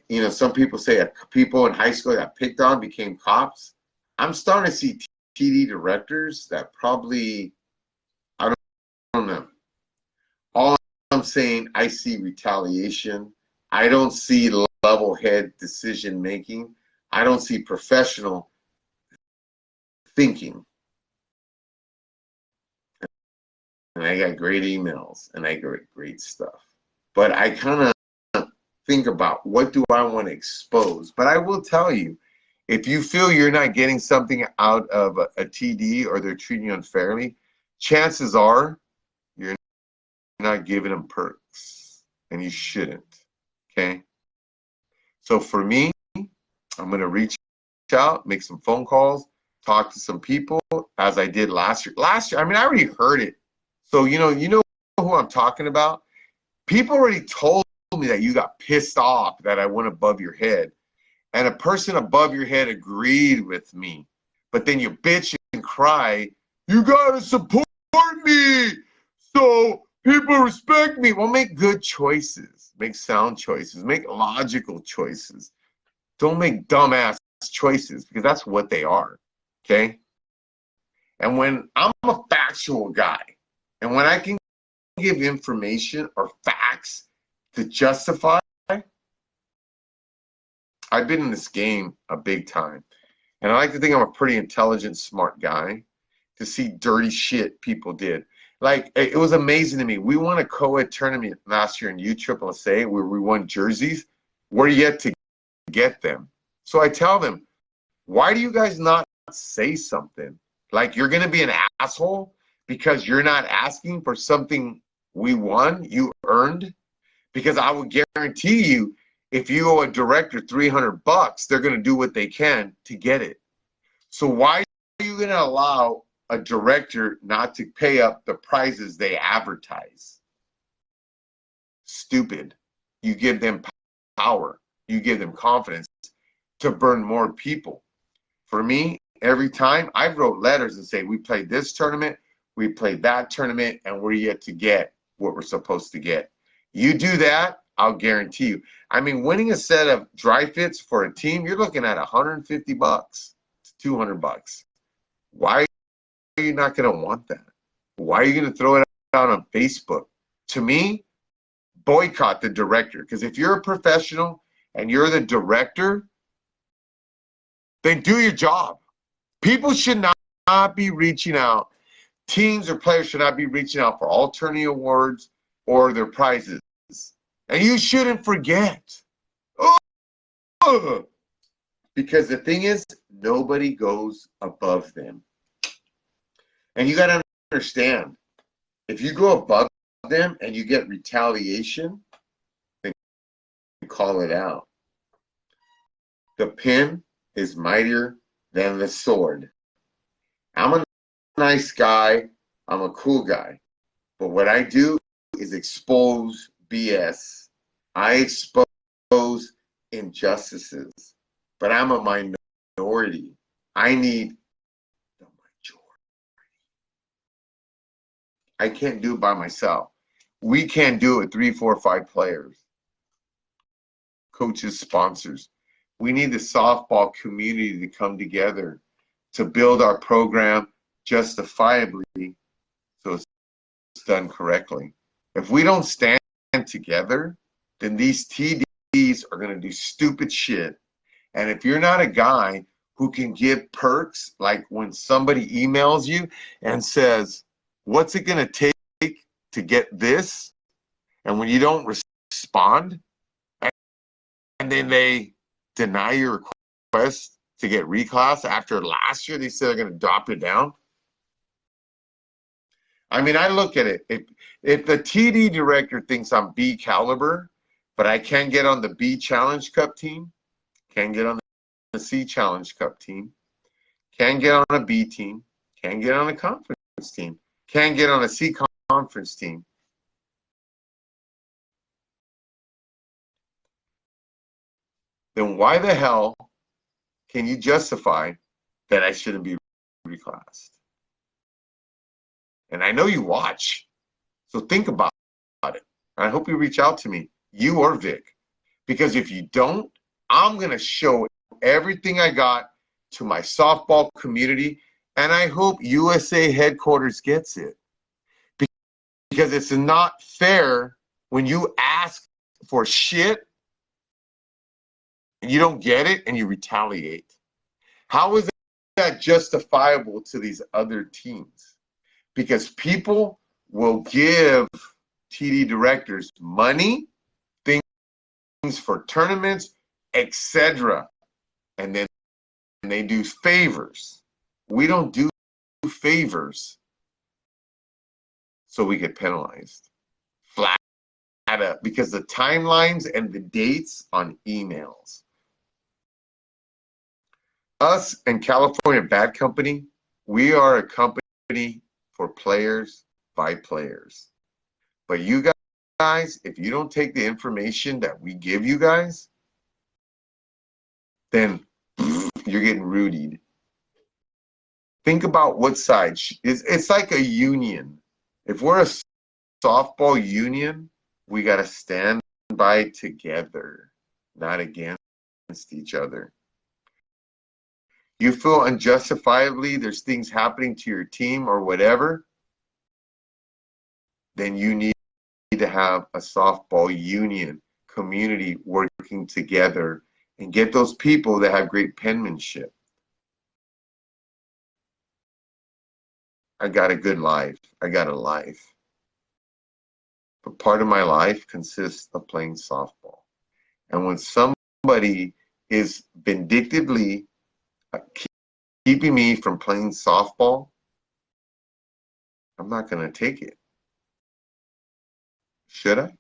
Speaker 1: you know, some people say people in high school that picked on became cops. I'm starting to see TD directors that probably, I don't know. All I'm saying, I see retaliation. I don't see level head decision making. I don't see professional thinking. And I got great emails and I got great stuff. But I kind of think about what do I want to expose. But I will tell you, if you feel you're not getting something out of a TD or they're treating you unfairly, chances are you're not giving them perks, and you shouldn't. Okay? So for me, I'm going to reach out, make some phone calls, talk to some people as I did last year. Last year, I mean, I already heard it. So, you know who I'm talking about? People already told me that you got pissed off that I went above your head. And a person above your head agreed with me. But then you bitch and cry, you gotta support me so people respect me. Well, make good choices. Make sound choices. Make logical choices. Don't make dumbass choices, because that's what they are. Okay? And when I'm a factual guy, and when I can give information or facts to justify, I've been in this game a big time. And I like to think I'm a pretty intelligent, smart guy to see dirty shit people did. Like, it was amazing to me. We won a co-ed tournament last year in USSSA where we won jerseys. We're yet to get them. So I tell them, why do you guys not say something? Like, you're going to be an asshole because you're not asking for something we won, you earned? Because I would guarantee you, if you owe a director $300, they're going to do what they can to get it. So why are you going to allow a director not to pay up the prices they advertise? Stupid. You give them power. You give them confidence to burn more people. For me, every time I wrote letters and say, we played this tournament, we played that tournament, and we're yet to get what we're supposed to get. You do that, I'll guarantee you. I mean, winning a set of dry fits for a team, you're looking at $150 to $200. Why are you not going to want that? Why are you going to throw it out on Facebook? To me, boycott the director. Because if you're a professional and you're the director, then do your job. People should not be reaching out. Teams or players should not be reaching out for alternative awards or their prizes. And you shouldn't forget. Oh! Because the thing is, nobody goes above them. And you got to understand, if you go above them and you get retaliation, then call it out. The pen is mightier than the sword. I'm a nice guy. I'm a cool guy. But what I do is expose BS. I expose injustices. But I'm a minority. I need the majority. I can't do it by myself. We can't do it with 3, 4, 5 players, coaches, sponsors. We need the softball community to come together to build our program justifiably so it's done correctly. If we don't stand together, then these TDs are going to do stupid shit. And if you're not a guy who can give perks, like when somebody emails you and says, what's it going to take to get this? And when you don't respond, and then they deny your request to get reclass after last year, they said they're going to drop it down. I mean, I look at it. If the TD director thinks I'm B caliber, but I can't get on the B Challenge Cup team, can't get on the C Challenge Cup team, can't get on a B team, can't get on a conference team, can't get on a C conference team, then why the hell can you justify that I shouldn't be reclassed? And I know you watch, so think about it. I hope you reach out to me, you or Vic, because if you don't, I'm going to show everything I got to my softball community, and I hope USA headquarters gets it. Because it's not fair when you ask for shit and you don't get it and you retaliate. How is that justifiable to these other teams? Because people will give TD directors money, things for tournaments, etc. And then they do favors. We don't do favors, so we get penalized. Flat up, because the timelines and the dates on emails. Us and California Bad Company, we are a company for players by players. But you guys, if you don't take the information that we give you guys, then you're getting rudied. Think about what side. It's like a union. If we're a softball union, we got to stand by together, not against each other. You feel unjustifiably there's things happening to your team or whatever, then you need to have a softball union community working together and get those people that have great penmanship. I got a good life. I got a life. But part of my life consists of playing softball. And when somebody is vindictively keeping me from playing softball, I'm not going to take it. Should I?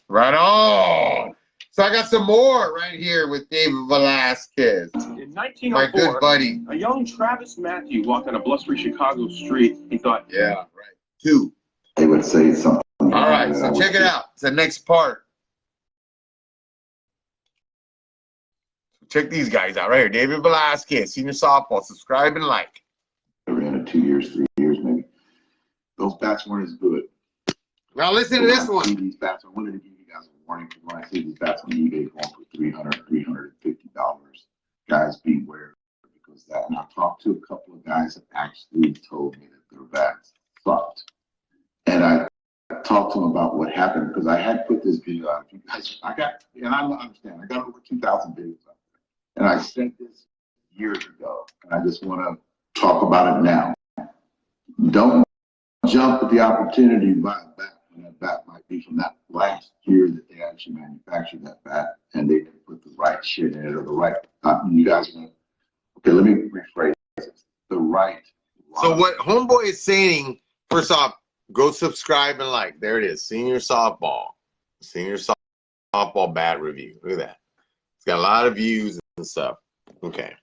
Speaker 1: Right on. So I got some more right here with David Velasquez.
Speaker 5: In 1904,
Speaker 1: my good buddy.
Speaker 5: a young Travis Matthew walked on a blustery Chicago street. He thought,
Speaker 1: yeah, right. 2.
Speaker 6: They would say something.
Speaker 1: All right, so check it out. It's the next part. Check these guys out right here. David Velasquez, senior softball. Subscribe and like.
Speaker 6: They ran it 2 years, 3 years maybe. Those bats weren't as good.
Speaker 1: Now listen to this one.
Speaker 6: These bats, I wanted to give you guys a warning because when I see these bats on eBay going for $300, $350, guys beware, because that. And I talked to a couple of guys that actually told me that their bats sucked, and I talked to them about what happened because I had put this video out. You guys, I understand. I got over 2,000 videos out there, and I said this years ago, and I just want to talk about it now. Don't jump at the opportunity to buy a bat when that bat might be from that last year that they actually manufactured that bat and they didn't put the right shit in it or the right. You guys want? Okay, let me rephrase it. The right.
Speaker 1: So what Homeboy is saying, first off, go subscribe and like. There it is, senior softball bat review. Look at that. It's got a lot of views and stuff. Okay.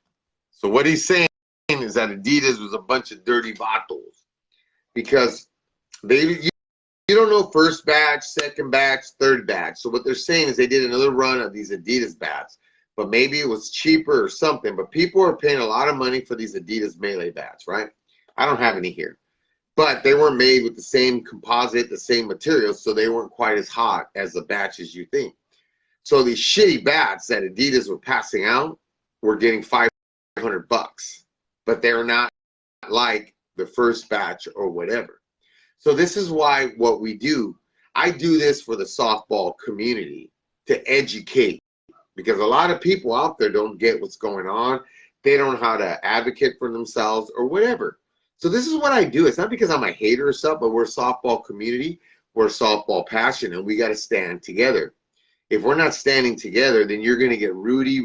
Speaker 1: So what he's saying is that Adidas was a bunch of dirty vatos because you don't know first batch, second batch, third batch. So what they're saying is they did another run of these Adidas bats, but maybe it was cheaper or something. But people are paying a lot of money for these Adidas Melee bats, right? I don't have any here. But they weren't made with the same composite, the same materials, so they weren't quite as hot as the batches you think. So these shitty bats that Adidas were passing out were getting $500, but they're not like the first batch or whatever. So this is why what we do, I do this for the softball community to educate, because a lot of people out there don't get what's going on. They don't know how to advocate for themselves or whatever. So this is what I do. It's not because I'm a hater or stuff, but we're a softball community. We're a softball passion, and we got to stand together. If we're not standing together, then you're going to get Rudy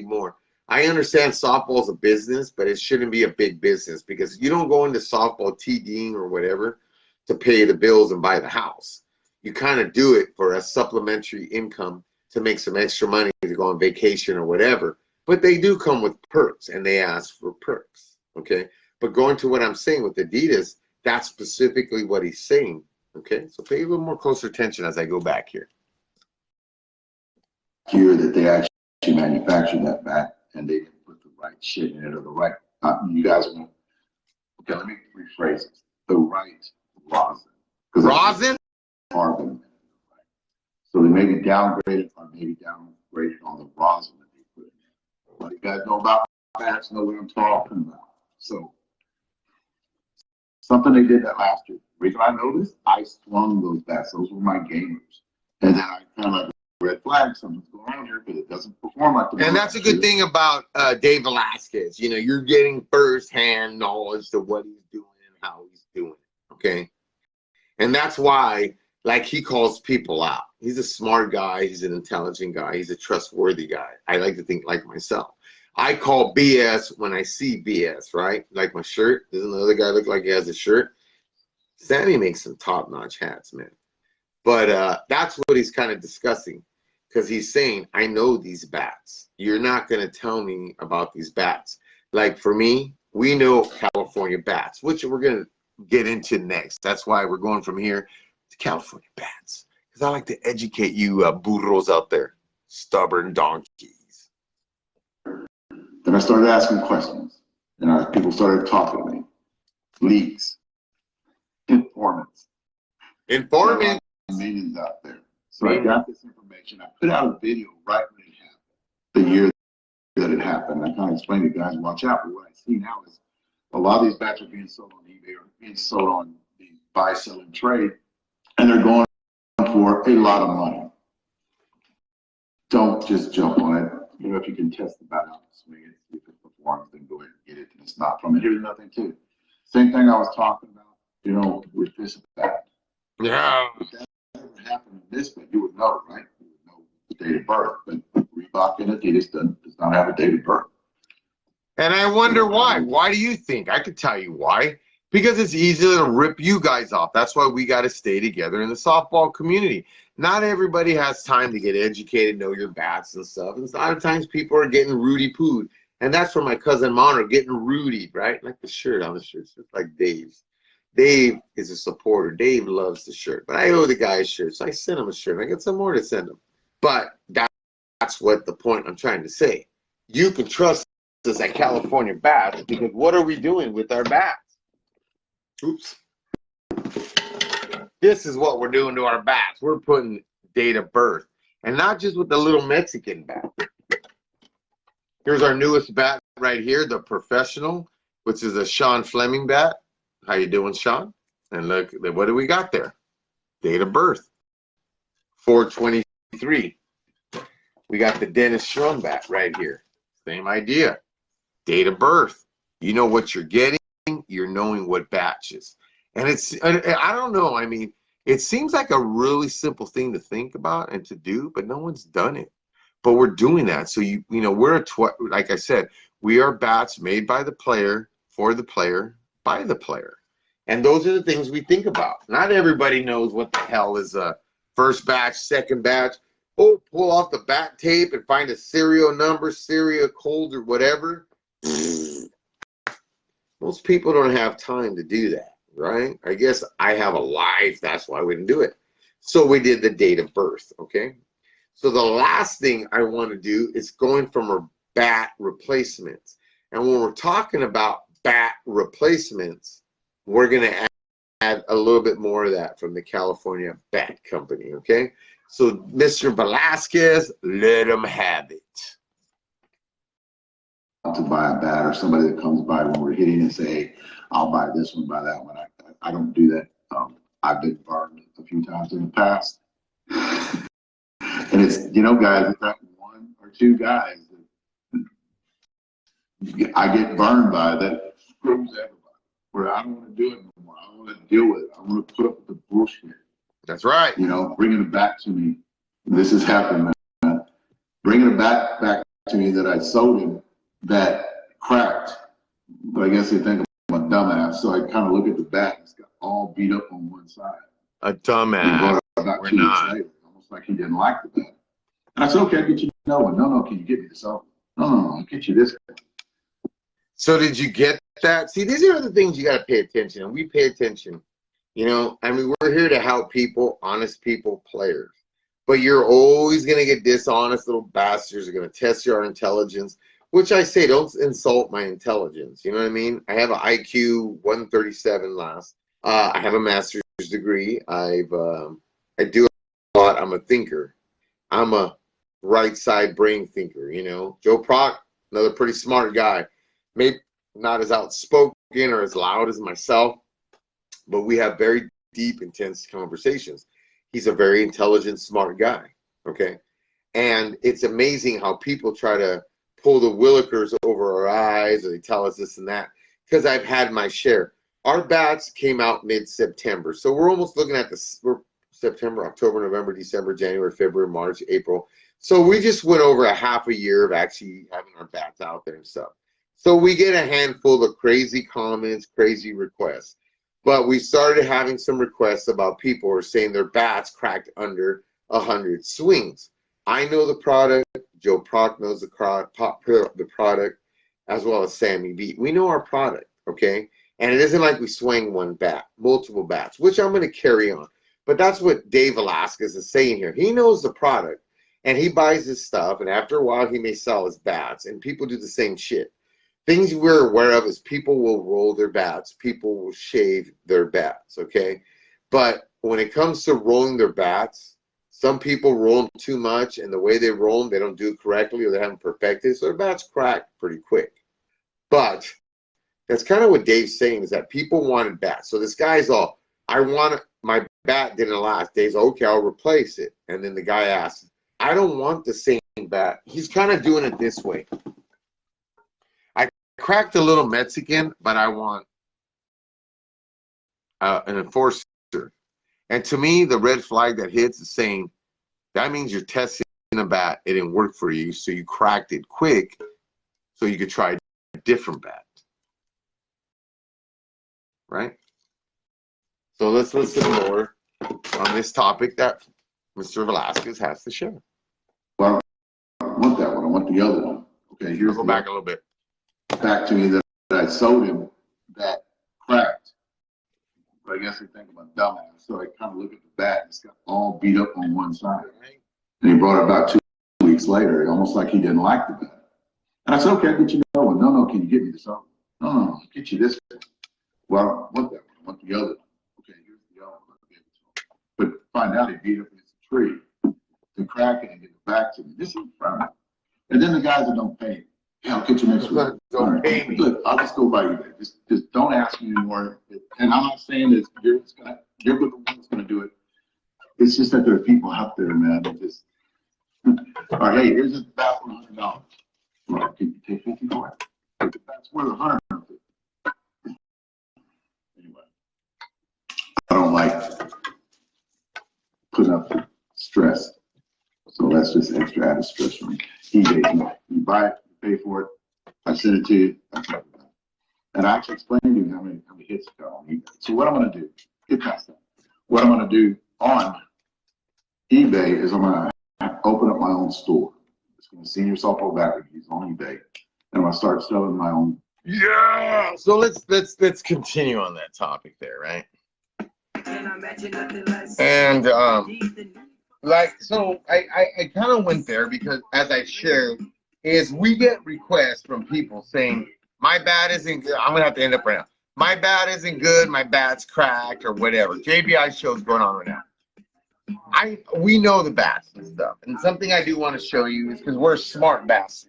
Speaker 1: more. I understand softball's a business, but it shouldn't be a big business because you don't go into softball TDing or whatever to pay the bills and buy the house. You kind of do it for a supplementary income to make some extra money to go on vacation or whatever. But they do come with perks, and they ask for perks, okay? But going to what I'm saying with Adidas, that's specifically what he's saying, okay? So pay a little more closer attention as I go back here.
Speaker 6: Here that they actually manufactured that bat and they didn't put the right shit in it or the right. You guys want? Okay, let me rephrase it. The right rosin.
Speaker 1: Rosin?
Speaker 6: Carbon. Right? So they maybe downgraded or maybe downgraded on the rosin that they put in there. Well, you guys know about bats, know what I'm talking about. So something they did that last year. The reason I know this, I swung those bats. Those were my gamers. And then I kind of like red flag, something's going on here because it doesn't perform like the.
Speaker 1: And that's a good thing about Dave Velasquez. You know, you're getting first-hand knowledge of what he's doing and how he's doing it, okay? And that's why, like, he calls people out. He's a smart guy. He's an intelligent guy. He's a trustworthy guy. I like to think like myself. I call BS when I see BS, right? Like my shirt. Doesn't the other guy look like he has a shirt? Sammy makes some top-notch hats, man. But that's what he's kind of discussing. Because he's saying, I know these bats. You're not going to tell me about these bats. Like for me, we know California bats, which we're going to get into next. That's why we're going from here to California bats. Because I like to educate you burros out there. Stubborn donkeys.
Speaker 6: Then I started asking questions. And people started talking to me. Leaks. Informants.
Speaker 1: Informants.
Speaker 6: Millions out there. So I got this information. I put out a video right when it happened. The year that it happened. I kind of explained to guys, watch out. But what I see now is a lot of these bats are being sold on eBay or being sold on the buy, sell, and trade. And they're going for a lot of money. Don't just jump on it. You know, if you can test the bat out, swing it, see if it performs, then go ahead and get it. And it's not from it. Here's another thing too. Same thing I was talking about, you know, with this bat.
Speaker 1: Yeah.
Speaker 6: If that ever happened in this, but you would know, right? You would know the date of birth. But Reebok and Adidas does not have a date of birth.
Speaker 1: And I wonder why. Why do you think? I could tell you why. Because it's easy to rip you guys off. That's why we got to stay together in the softball community. Not everybody has time to get educated, know your bats and stuff. And a lot of times people are getting Rudy-pooed. And that's where my cousin Monter getting Rudied, right? Like the shirt on the shirt. It's just like Dave's. Dave is a supporter. Dave loves the shirt. But I owe the guy a shirt. So I sent him a shirt. I got some more to send him. But that's what the point I'm trying to say. You can trust us at California Bats because what are we doing with our bats? Oops. This is what we're doing to our bats. We're putting date of birth. And not just with the little Mexican bat. Here's our newest bat right here, the Professional, which is a Sean Fleming bat. How you doing, Sean? And look, what do we got there? Date of birth. 4/23. We got the Dennis Schrum bat right here. Same idea. Date of birth. You know what you're getting. You're knowing what batches. And I don't know. I mean, it seems like a really simple thing to think about and to do, but no one's done it. But we're doing that. So, you know, like I said, we are bats made by the player, for the player, by the player. And those are the things we think about. Not everybody knows what the hell is a first batch, second batch. Oh, pull off the bat tape and find a serial number, serial code, or whatever. Most people don't have time to do that, right? I guess I have a life. That's why we didn't do it. So we did the date of birth, okay? So the last thing I want to do is going from our bat replacements. And when we're talking about bat replacements, we're going to add a little bit more of that from the California Bat Company, okay? So Mr. Velasquez, let him have it.
Speaker 6: To buy a bat or somebody that comes by when we're hitting and say, hey, I'll buy this one, buy that one. I don't do that. I've been burned a few times in the past. And it's, you know, guys, it's that one or two guys that I get burned by that screws everybody. Where I don't want to do it anymore. I don't want to deal with it. I want to put up with the bullshit.
Speaker 1: That's right.
Speaker 6: You know, bringing it back to me. This has happened, man. Bringing it back to me that I sold him that cracked. But I guess they think I'm a dumbass. So I kind of look at the bat. It's got all beat up on one side.
Speaker 1: A dumbass.
Speaker 6: About 2 weeks later, almost like he didn't like the bat. And I said, okay, I'll get you another one. No, can you get me this other one? No, I'll get you this one.
Speaker 1: So did you get that? See, these are the things you got to pay attention. And we pay attention. You know, I mean, we're here to help people, honest people, players. But you're always going to get dishonest little bastards. Are going to test your intelligence, which I say, don't insult my intelligence. You know what I mean? I have an IQ 137 last. I have a master's degree. I do a lot. I'm a thinker. I'm a right side brain thinker, you know. Joe Prock, another pretty smart guy. Maybe not as outspoken or as loud as myself, but we have very deep, intense conversations. He's a very intelligent, smart guy, okay? And it's amazing how people try to pull the willikers over our eyes, or they tell us this and that, because I've had my share. Our bats came out mid-September, so we're almost looking at we're September, October, November, December, January, February, March, April. So we just went over a half a year of actually having our bats out there and stuff. So we get a handful of crazy comments, crazy requests. But we started having some requests about people who are saying their bats cracked under 100 swings. I know the product. Joe Prock knows the product, as well as Sammy B. We know our product, okay? And it isn't like we swing one bat, multiple bats, which I'm going to carry on. But that's what Dave Velasquez is saying here. He knows the product, and he buys his stuff, and after a while, he may sell his bats, and people do the same shit. Things we're aware of is people will roll their bats, people will shave their bats, okay? But when it comes to rolling their bats, some people roll them too much, and the way they roll them, they don't do it correctly, or they haven't perfected, so their bats crack pretty quick. But that's kind of what Dave's saying, is that people wanted bats. So this guy's all, I want my bat didn't last. Dave's okay, I'll replace it. And then the guy asks, I don't want the same bat. He's kind of doing it this way. I cracked a little Mexican, but I want an enforcer. And to me, the red flag that hits is saying, that means you're testing a bat. It didn't work for you, so you cracked it quick so you could try a different bat. Right? So let's listen more on this topic that Mr. Velasquez has to share.
Speaker 6: Well, I don't want that one. I want the other one. Okay, here's
Speaker 1: Go back a little bit.
Speaker 6: Back to me that I sold him that cracked. But I guess they think I'm a dumbass. So I kind of look at the bat. It's got all beat up on one side. And he brought it about 2 weeks later, almost like he didn't like the bat. And I said, okay, I'll get you another one. No, can you get me this other one? No, I'll get you this one. Well, I want that one. I want the other one. Okay, here's the other one. I'll give it to him. But find out he beat up against a tree to crack it and get it back to me. This is fine. And then the guys that don't pay me. Yeah, I'll get you next week.
Speaker 1: Don't pay me.
Speaker 6: Look, I'll just go by you there. Just don't ask me anymore. And I'm not saying that you're the one that's gonna do it. It's just that there are people out there, man, that just all right, hey, here's a bat for $100. Well, can you take 50 for it? That's worth $100. Anyway, I don't like putting up stress. So that's just extra added stress for me. eBay, you buy it, you pay for it, I send it to you, that's what I've done. And I actually explained to you how many hits it got on eBay. So what I'm gonna do, get past that. What I'm gonna do on eBay is I'm gonna open up my own store. It's gonna senior softball batteries on eBay. And I'm gonna start selling my own.
Speaker 1: Yeah. So let's continue on that topic there, right? And so I kind of went there because, as I shared, is we get requests from people saying my bat isn't good. I'm gonna have to end up right now. My bat isn't good. My bat's cracked or whatever. JBI show's going on right now. We know the bats and stuff. And something I do want to show you is because we're smart bats,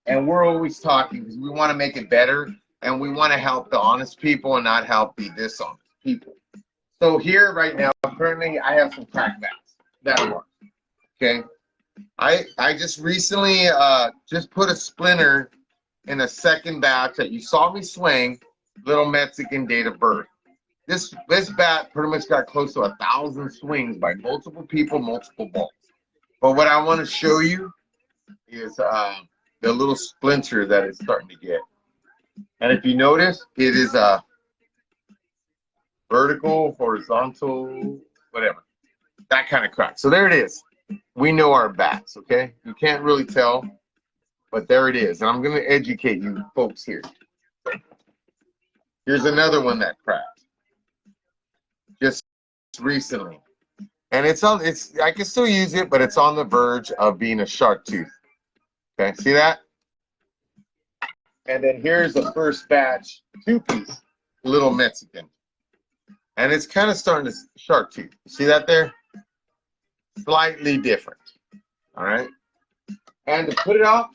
Speaker 1: and we're always talking because we want to make it better, and we want to help the honest people and not help the dishonest people. So here right now, currently, I have some cracked bats that work. Okay, I just recently just put a splinter in a second batch that you saw me swing, little Mexican date of birth. This bat pretty much got close to 1,000 swings by multiple people, multiple balls. But what I want to show you is the little splinter that it's starting to get. And if you notice, it is a vertical, horizontal, whatever. That kind of crack. So there it is. We know our bats, okay? You can't really tell, but there it is. And I'm going to educate you folks here. Here's another one that cracked just recently. And I can still use it, but it's on the verge of being a shark tooth. Okay, see that? And then here's the first batch, 2-piece, little Mexican. And it's kind of starting to shark tooth. See that there? Slightly different. All right. And to put it off,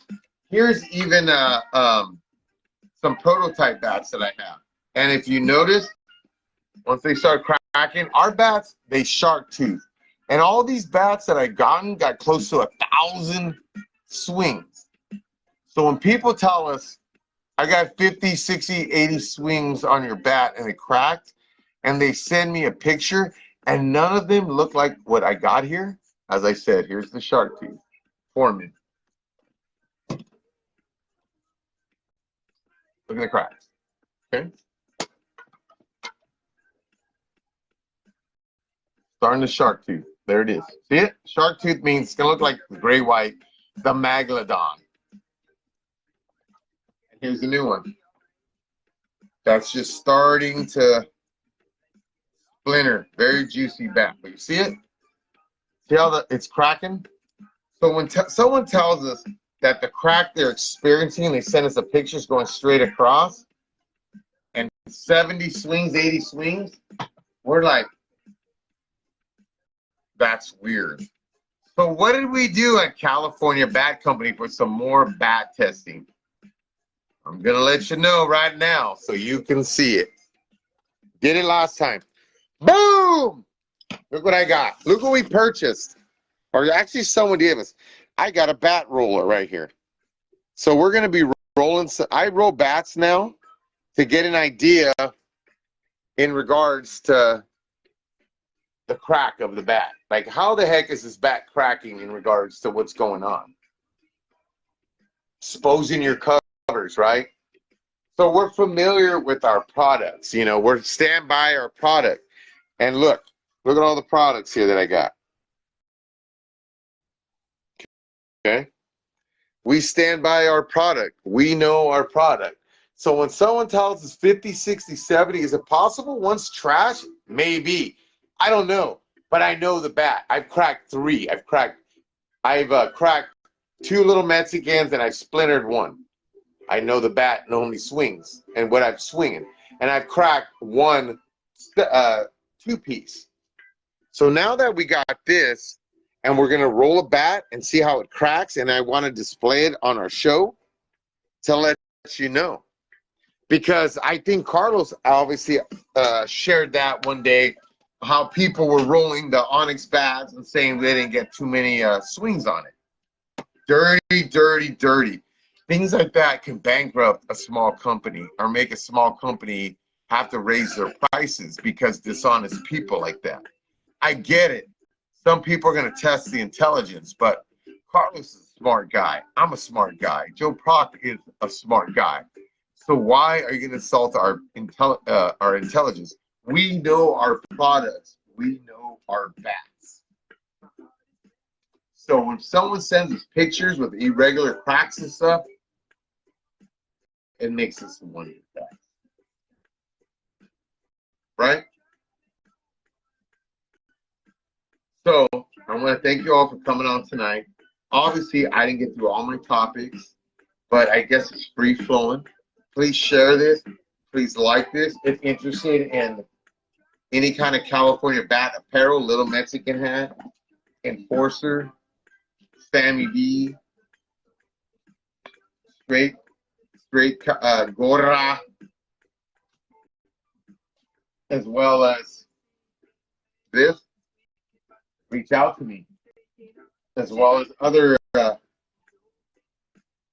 Speaker 1: here's even some prototype bats that I have. And if you notice, once they start cracking, our bats, they shark tooth. And all these bats that I got close to 1,000 swings. So when people tell us, I got 50, 60, 80 swings on your bat and it cracked, and they send me a picture, and none of them look like what I got here, as I said, here's the shark tooth forming. Look at the cracks. Okay? Starting to shark tooth. There it is. See it? Shark tooth means it's going to look like the gray white, the Megalodon. And here's the new one. that's just starting to splinter. Very juicy bat. But you see it? See how it's cracking? So when someone tells us that the crack they're experiencing, they send us a picture going straight across, and 70 swings, 80 swings, we're like, that's weird. So what did we do at California Bat Company for some more bat testing? I'm going to let you know right now so you can see it. Did it last time. Boom! Look what I got. Look what we purchased. Or actually someone gave us. I got a bat roller right here. So we're going to be rolling. I roll bats now to get an idea in regards to the crack of the bat. Like, how the heck is this bat cracking in regards to what's going on? Exposing your covers, right? So we're familiar with our products. You know, we're stand by our product. And look at all the products here that I got. Okay? We stand by our product. We know our product. So when someone tells us 50, 60, 70, is it possible one's trash? Maybe. I don't know. But I know the bat. I've cracked 3. I've cracked 2 little Mexicans and I've splintered 1. I know the bat normally swings and what I'm swinging. And I've cracked 1 2-piece. So now that we got this, and we're going to roll a bat and see how it cracks, and I want to display it on our show to let you know. Because I think Carlos obviously shared that one day, how people were rolling the Onyx bats and saying they didn't get too many swings on it. Dirty, dirty, dirty. Things like that can bankrupt a small company or make a small company have to raise their prices because dishonest people like that. I get it. Some people are going to test the intelligence, but Carlos is a smart guy. I'm a smart guy. Joe Proc is a smart guy. So why are you going to insult our intelligence? We know our products. We know our bats. So when someone sends us pictures with irregular cracks and stuff, it makes us wonder that. Right? So I want to thank you all for coming on tonight. Obviously, I didn't get through all my topics, but I guess it's free flowing. Please share this. Please like this. If interested in any kind of California bat apparel, Little Mexican Hat, Enforcer, Sammy D, straight gorra, as well as this, reach out to me, as well as other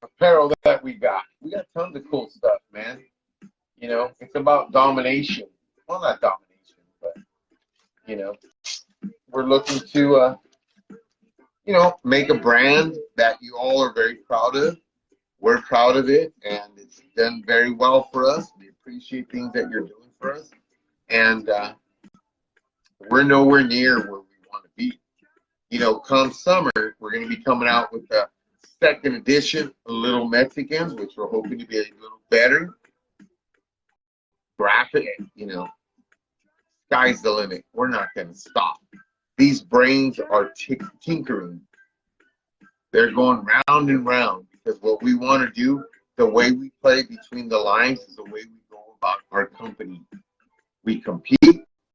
Speaker 1: apparel that we got. We got tons of cool stuff, man. You know, it's about domination. Well, not domination, but, you know, we're looking to, you know, make a brand that you all are very proud of. We're proud of it, and it's done very well for us. We appreciate things that you're doing for us. And we're nowhere near where we want to be. You know, come summer, we're going to be coming out with the second edition Little Mexicans, which we're hoping to be a little better. Graphic, you know, sky's the limit. We're not going to stop. These brains are tinkering. They're going round and round because what we want to do, the way we play between the lines is the way we go about our company. We compete.